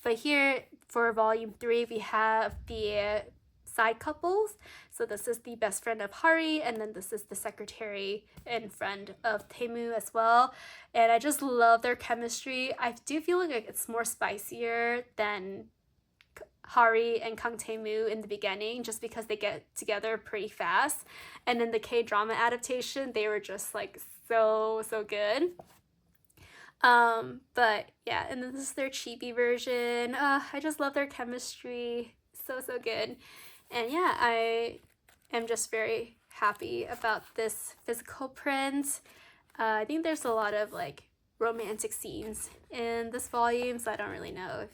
But here for volume 3, we have the side couples. So this is the best friend of Hari, and then this is the secretary and friend of Taemu as well. And I just love their chemistry. I do feel like it's more spicier than Hari and Kang Taemu in the beginning, just because they get together pretty fast. And in the K-drama adaptation, they were just like so good. But yeah, and then this is their chibi version. I just love their chemistry. So good. And yeah, I am just very happy about this physical print. I think there's a lot of like romantic scenes in this volume, so I don't really know if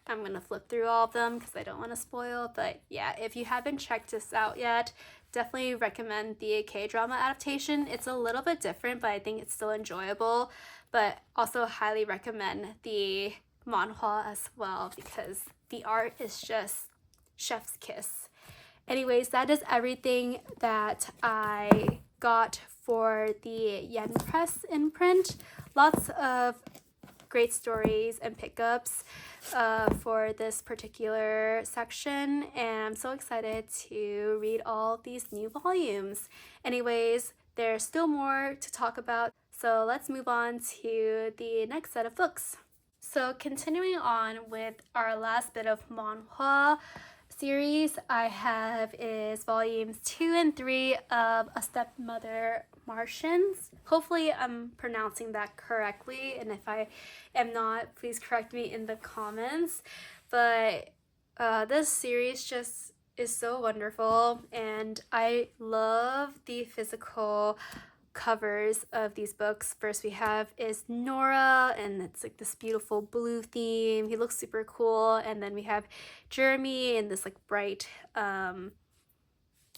I'm gonna flip through all of them because I don't want to spoil. But yeah, if you haven't checked this out yet, definitely recommend the K-drama adaptation. It's a little bit different, but I think it's still enjoyable. But also highly recommend the manhwa as well because the art is just chef's kiss. Anyways, that is everything that I got for the Yen Press imprint. Lots of great stories and pickups for this particular section, and I'm so excited to read all these new volumes. Anyways, there's still more to talk about, so let's move on to the next set of books. So continuing on with our last bit of manhwa series I have is volumes 2 and 3 of A Stepmother Marchen. Hopefully I'm pronouncing that correctly, and if I am not, please correct me in the comments. But this series just is so wonderful, and I love the physical covers of these books. First we have is Nora, and it's like this beautiful blue theme. He looks super cool. And then we have Jeremy in this like bright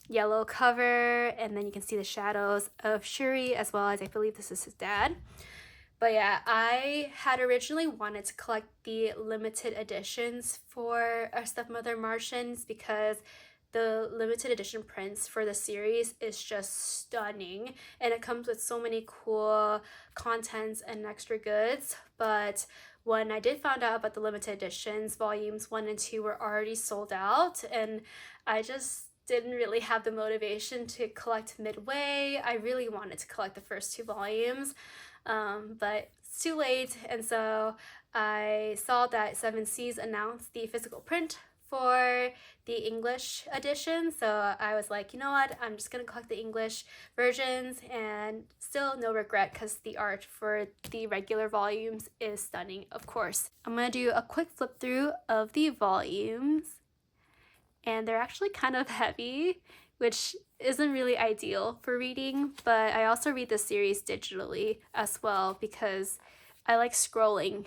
yellow cover, and then you can see the shadows of Shuri as well as I believe this is his dad. But yeah, I had originally wanted to collect the limited editions for our Stepmother Marchens because the limited edition prints for the series is just stunning, and it comes with so many cool contents and extra goods. But when I did find out about the limited editions, volumes 1 and 2 were already sold out, and I just didn't really have the motivation to collect midway. I really wanted to collect the first 2 volumes, but it's too late. And so I saw that 7 Seas announced the physical print for the English edition, so I was like, you know what, I'm just gonna collect the English versions, and still no regret because the art for the regular volumes is stunning, of course. I'm gonna do a quick flip through of the volumes, and they're actually kind of heavy, which isn't really ideal for reading, but I also read the series digitally as well because I like scrolling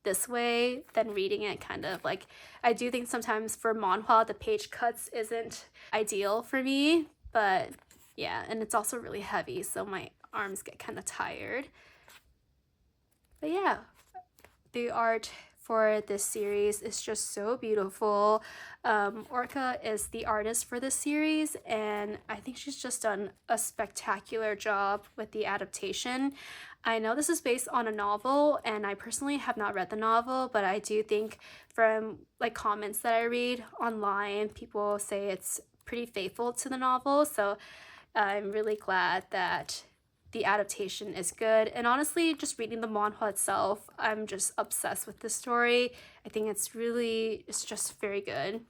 this way than reading it. Kind of like, I do think sometimes for manhwa the page cuts isn't ideal for me, but yeah, and it's also really heavy, so my arms get kind of tired. But yeah, the art for this series is just so beautiful. Orca is the artist for this series, and I think she's just done a spectacular job with the adaptation. I know this is based on a novel, and I personally have not read the novel, but I do think from like comments that I read online, people say it's pretty faithful to the novel, so I'm really glad that the adaptation is good. And honestly, just reading the manhwa itself, I'm just obsessed with the story. I think it's just very good.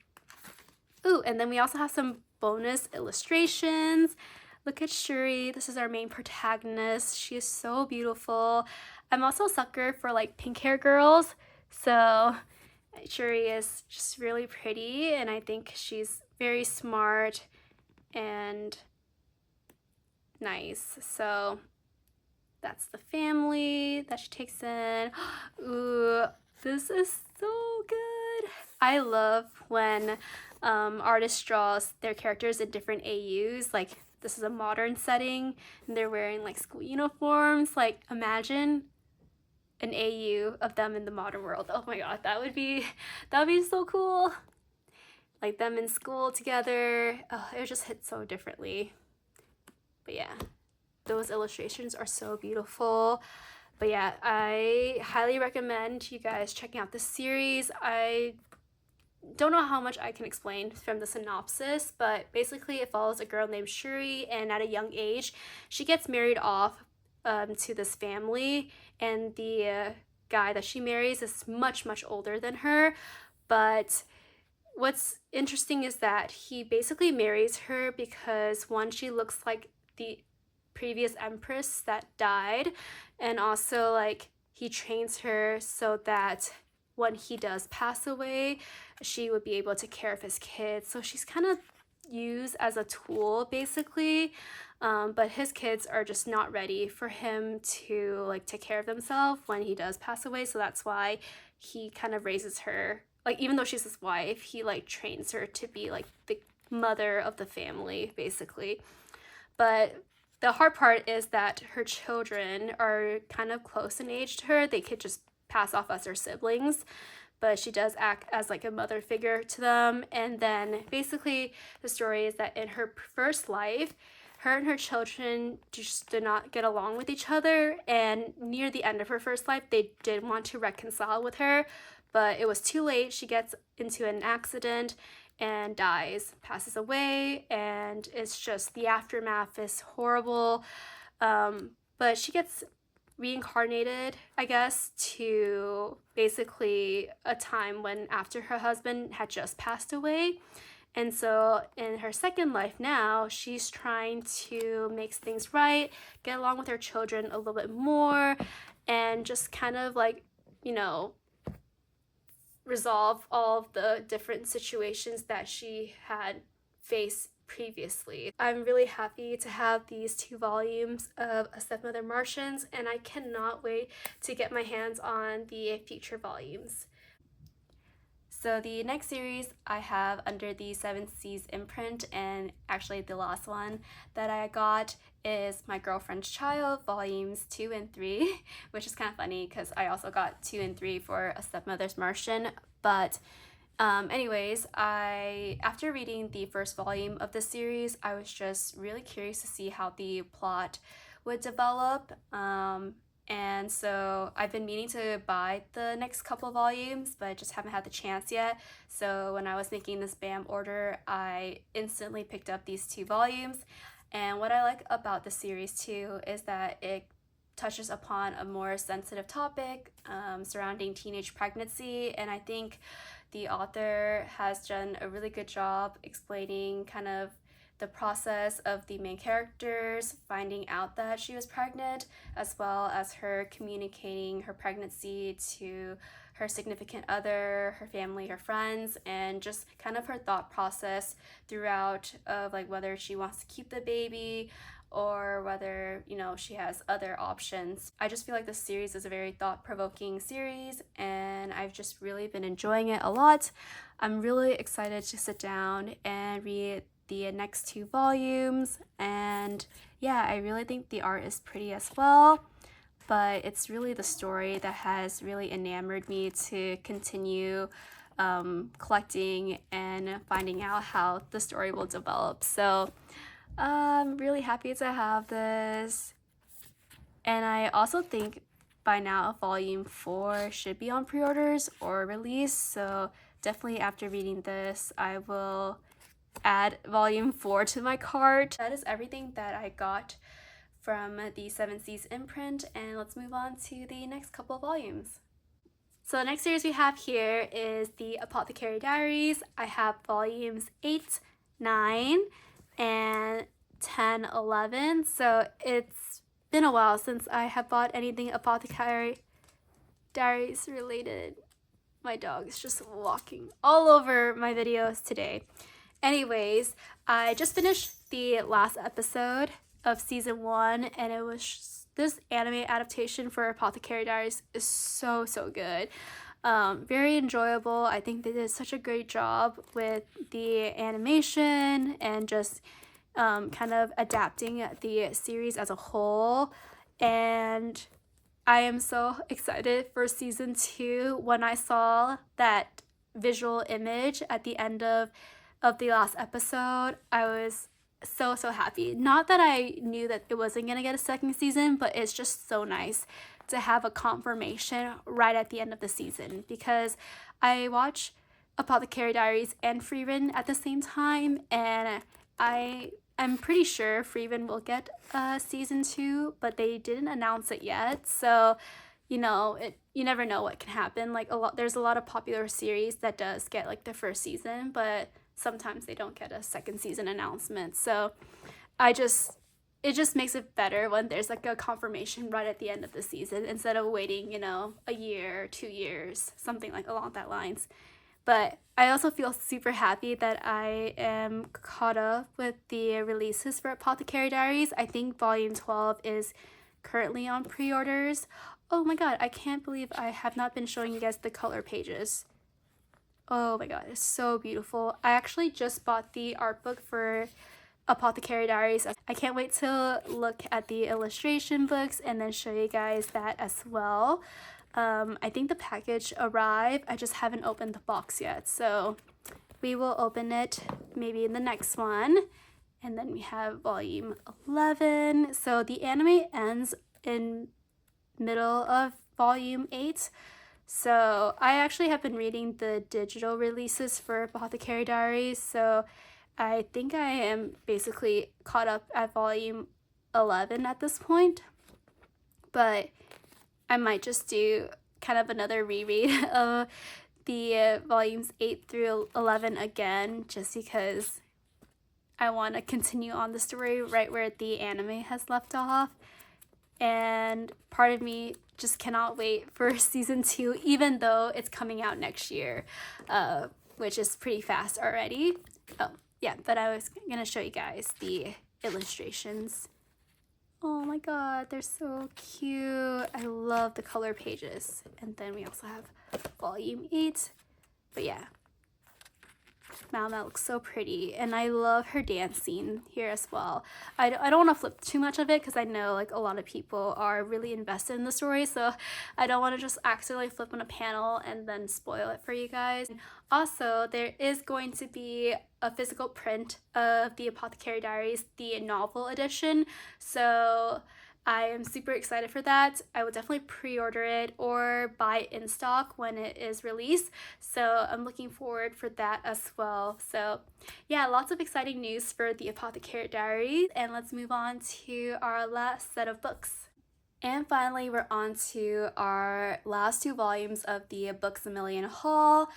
Ooh, and then we also have some bonus illustrations. Look at Shuri. This is our main protagonist. She is so beautiful. I'm also a sucker for like pink hair girls, so Shuri is just really pretty, and I think she's very smart and nice. So that's the family that she takes in. Ooh, this is so good. I love when artists draws their characters in different AUs. Like this is a modern setting and they're wearing like school uniforms. Like imagine an AU of them in the modern world. Oh my god, that would be so cool. Like them in school together. Oh, it would just hit so differently. But yeah, those illustrations are so beautiful. But yeah, I highly recommend you guys checking out this series. I don't know how much I can explain from the synopsis, but basically it follows a girl named Shuri, and at a young age, she gets married off to this family, and the guy that she marries is much, much older than her. But what's interesting is that he basically marries her because, one, she looks like the previous empress that died, and also like he trains her so that when he does pass away, she would be able to care of his kids. So she's kind of used as a tool basically, but his kids are just not ready for him to like take care of themselves when he does pass away. So that's why he kind of raises her, like even though she's his wife, he like trains her to be like the mother of the family basically. But the hard part is that her children are kind of close in age to her. They could just pass off as her siblings, but she does act as like a mother figure to them. And then basically the story is that in her first life, her and her children just did not get along with each other, and near the end of her first life they did want to reconcile with her, but it was too late. She gets into an accident and dies, passes away, and it's just the aftermath is horrible. But she gets reincarnated, I guess, to basically a time when after her husband had just passed away. And so in her second life now, she's trying to make things right, get along with her children a little bit more, and just kind of like, you know, resolve all of the different situations that she had faced previously. I'm really happy to have these 2 volumes of A Stepmother Marchens, and I cannot wait to get my hands on the future volumes. So the next series I have under the Seven Seas imprint, and actually the last one that I got, is My Girlfriend's Child volumes 2 and 3, which is kind of funny because I also got 2 and 3 for A Stepmother's Marchen. But anyways, after reading the first volume of the series, I was just really curious to see how the plot would develop. And so I've been meaning to buy the next couple volumes, but I just haven't had the chance yet. So when I was making this BAM order, I instantly picked up these 2 volumes. And what I like about the series too is that it touches upon a more sensitive topic surrounding teenage pregnancy. And I think the author has done a really good job explaining kind of the process of the main characters finding out that she was pregnant, as well as her communicating her pregnancy to her significant other, her family, her friends, and just kind of her thought process throughout of like whether she wants to keep the baby or whether, you know, she has other options. I just feel like this series is a very thought-provoking series, and I've just really been enjoying it a lot. I'm really excited to sit down and read the next 2 volumes, and yeah, I really think the art is pretty as well, but it's really the story that has really enamored me to continue collecting and finding out how the story will develop. So I'm really happy to have this, and I also think by now volume 4 should be on pre-orders or release, so definitely after reading this I will add volume 4 to my cart. That is everything that I got from the Seven Seas imprint, and let's move on to the next couple of volumes. So the next series we have here is the Apothecary Diaries. I have volumes 8, 9, and 10, 11. So it's been a while since I have bought anything Apothecary Diaries related. My dog is just walking all over my videos today. Anyways, I just finished the last episode of season 1, and it was this anime adaptation for Apothecary Diaries is so good. Very enjoyable. I think they did such a great job with the animation and just kind of adapting the series as a whole. And I am so excited for season 2. When I saw that visual image at the end of the last episode, I was so happy. Not that I knew that it wasn't gonna get a second season, but it's just so nice to have a confirmation right at the end of the season, because I watch Apothecary Diaries and Freeven at the same time, and I'm pretty sure Freeven will get season 2, but they didn't announce it yet. So, you know, you never know what can happen. Like there's a lot of popular series that does get like the first season, but sometimes they don't get a second season announcement. So it just makes it better when there's like a confirmation right at the end of the season, instead of waiting, you know, a year, 2 years, something like along that lines. But I also feel super happy that I am caught up with the releases for Apothecary Diaries. I think volume 12 is currently on pre-orders. Oh my god, I can't believe I have not been showing you guys the color pages. Oh my god, it's so beautiful. I actually just bought the art book for Apothecary Diaries. I can't wait to look at the illustration books and then show you guys that as well. I think the package arrived. I just haven't opened the box yet, so we will open it maybe in the next one. And then we have volume 11. So the anime ends in middle of volume 8. So I actually have been reading the digital releases for Apothecary Diaries, so I think I am basically caught up at volume 11 at this point. But I might just do kind of another reread of the volumes 8 through 11 again, just because I want to continue on the story right where the anime has left off. And part of me just cannot wait for season 2, even though it's coming out next year, which is pretty fast already. Oh, yeah, but I was gonna show you guys the illustrations. Oh my god, they're so cute. I love the color pages. And then we also have volume 8. But yeah, wow, that looks so pretty. And I love her dance scene here as well. I don't want to flip too much of it, because I know like a lot of people are really invested in the story, so I don't want to just accidentally flip on a panel and then spoil it for you guys. Also, there is going to be a physical print of the Apothecary Diaries, the novel edition, so I am super excited for that. I will definitely pre-order it or buy it in stock when it is released. So I'm looking forward for that as well. So yeah, lots of exciting news for the Apothecary Diaries. And let's move on to our last set of books. And finally, we're on to our last 2 volumes of the Books A Million haul.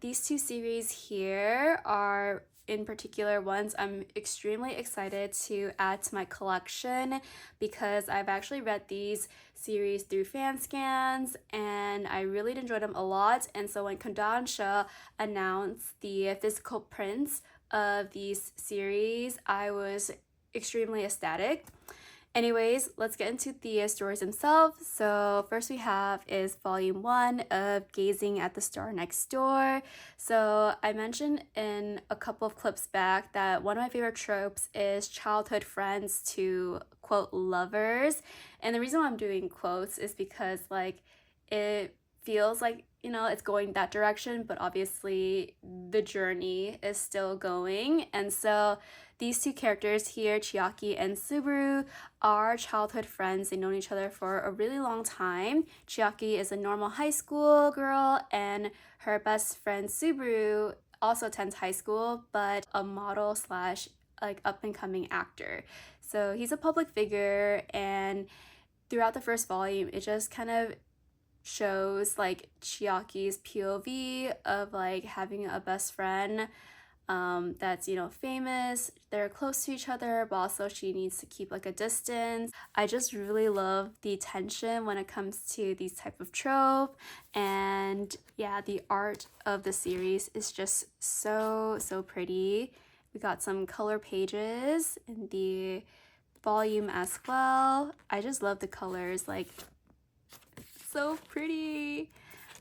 These 2 series here are in particular ones I'm extremely excited to add to my collection, because I've actually read these series through fan scans and I really enjoyed them a lot. And so when Kodansha announced the physical prints of these series, I was extremely ecstatic. Anyways, let's get into the stories themselves. So first we have is volume 1 of Gazing at the Star Next Door. So I mentioned in a couple of clips back that one of my favorite tropes is childhood friends to quote lovers. And the reason why I'm doing quotes is because like it feels like, you know, it's going that direction, but obviously the journey is still going. And so these 2 characters here, Chiaki and Subaru, are childhood friends. They've known each other for a really long time. Chiaki is a normal high school girl, and her best friend Subaru also attends high school, but a model slash like up and coming actor. So he's a public figure, and throughout the first volume, it just kind of shows like Chiaki's POV of like having a best friend that's, you know, famous. They're close to each other, but also she needs to keep like a distance. I just really love the tension when it comes to these type of trope. And yeah, the art of the series is just so pretty. We got some color pages in the volume as well. I just love the colors, like so pretty.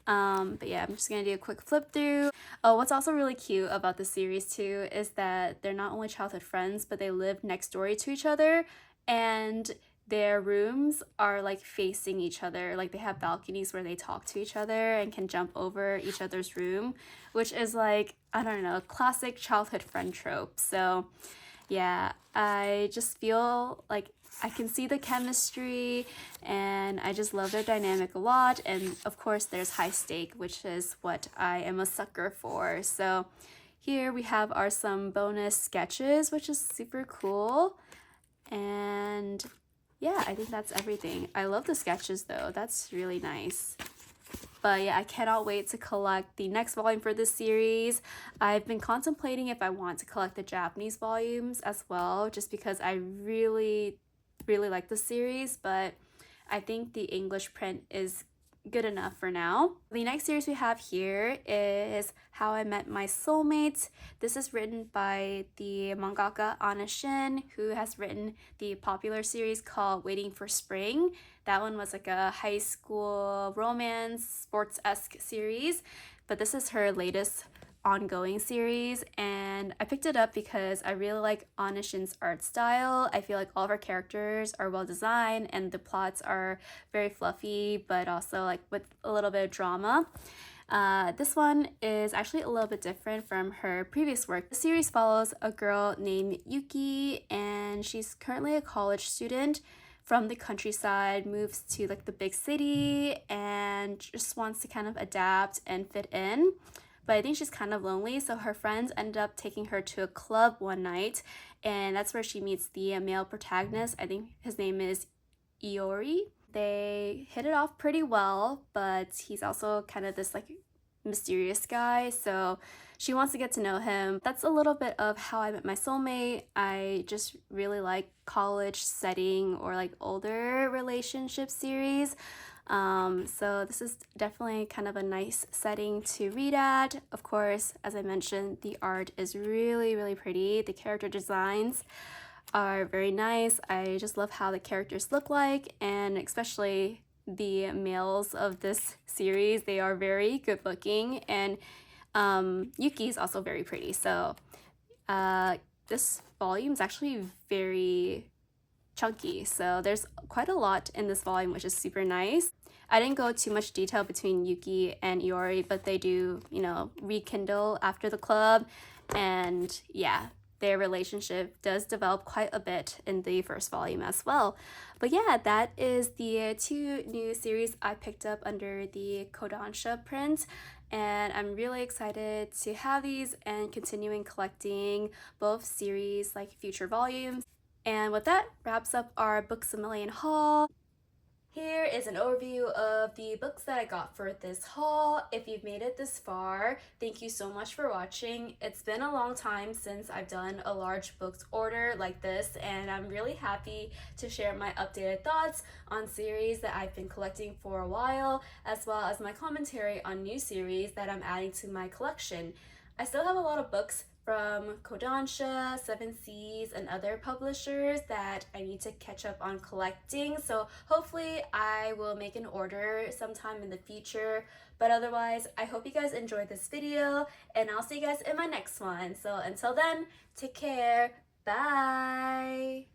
But yeah, I'm just gonna do a quick flip through. Oh, what's also really cute about the series too is that they're not only childhood friends, but they live next door to each other, and their rooms are like facing each other. Like they have balconies where they talk to each other and can jump over each other's room, which is like, I don't know, classic childhood friend trope. So yeah, I just feel like I can see the chemistry and I just love their dynamic a lot. And of course, there's high stake, which is what I am a sucker for. So here we have some bonus sketches, which is super cool. And yeah, I think that's everything. I love the sketches though. That's really nice. But yeah, I cannot wait to collect the next volume for this series. I've been contemplating if I want to collect the Japanese volumes as well, just because I really like the series, but I think the English print is good enough for now. The next series we have here is How I Met My Soulmate. This is written by the mangaka Anna Shin, who has written the popular series called Waiting for Spring. That one was like a high school romance, sports-esque series, but this is her latest ongoing series, and I picked it up because I really like Anna Shin's art style. I feel like all of her characters are well designed and the plots are very fluffy, but also like with a little bit of drama. This one is actually a little bit different from her previous work. The series follows a girl named Yuki, and she's currently a college student from the countryside, moves to like the big city and just wants to kind of adapt and fit in. But I think she's kind of lonely, so her friends end up taking her to a club one night, and that's where she meets the male protagonist. I think his name is Iori. They hit it off pretty well, but he's also kind of this like mysterious guy, so she wants to get to know him. That's a little bit of How I Met My Soulmate. I just really like college setting or like older relationship series. So this is definitely kind of a nice setting to read at. Of course, as I mentioned, the art is really pretty. The character designs are very nice. I just love how the characters look like, and especially the males of this series. They are very good looking, and Yuki is also very pretty. So this volume is actually very chunky, so there's quite a lot in this volume, which is super nice. I didn't go too much detail between Yuki and Iori, but they do, you know, rekindle after the club, and yeah, their relationship does develop quite a bit in the first volume as well. But yeah, that is the two new series I picked up under the Kodansha print, and I'm really excited to have these and continuing collecting both series like future volumes. And with that wraps up our Books A Million haul. Here is an overview of the books that I got for this haul. If you've made it this far, thank you so much for watching. It's been a long time since I've done a large books order like this, and I'm really happy to share my updated thoughts on series that I've been collecting for a while, as well as my commentary on new series that I'm adding to my collection. I still have a lot of books from Kodansha, Seven Seas, and other publishers that I need to catch up on collecting. So hopefully I will make an order sometime in the future. But otherwise, I hope you guys enjoyed this video, and I'll see you guys in my next one. So until then, take care. Bye!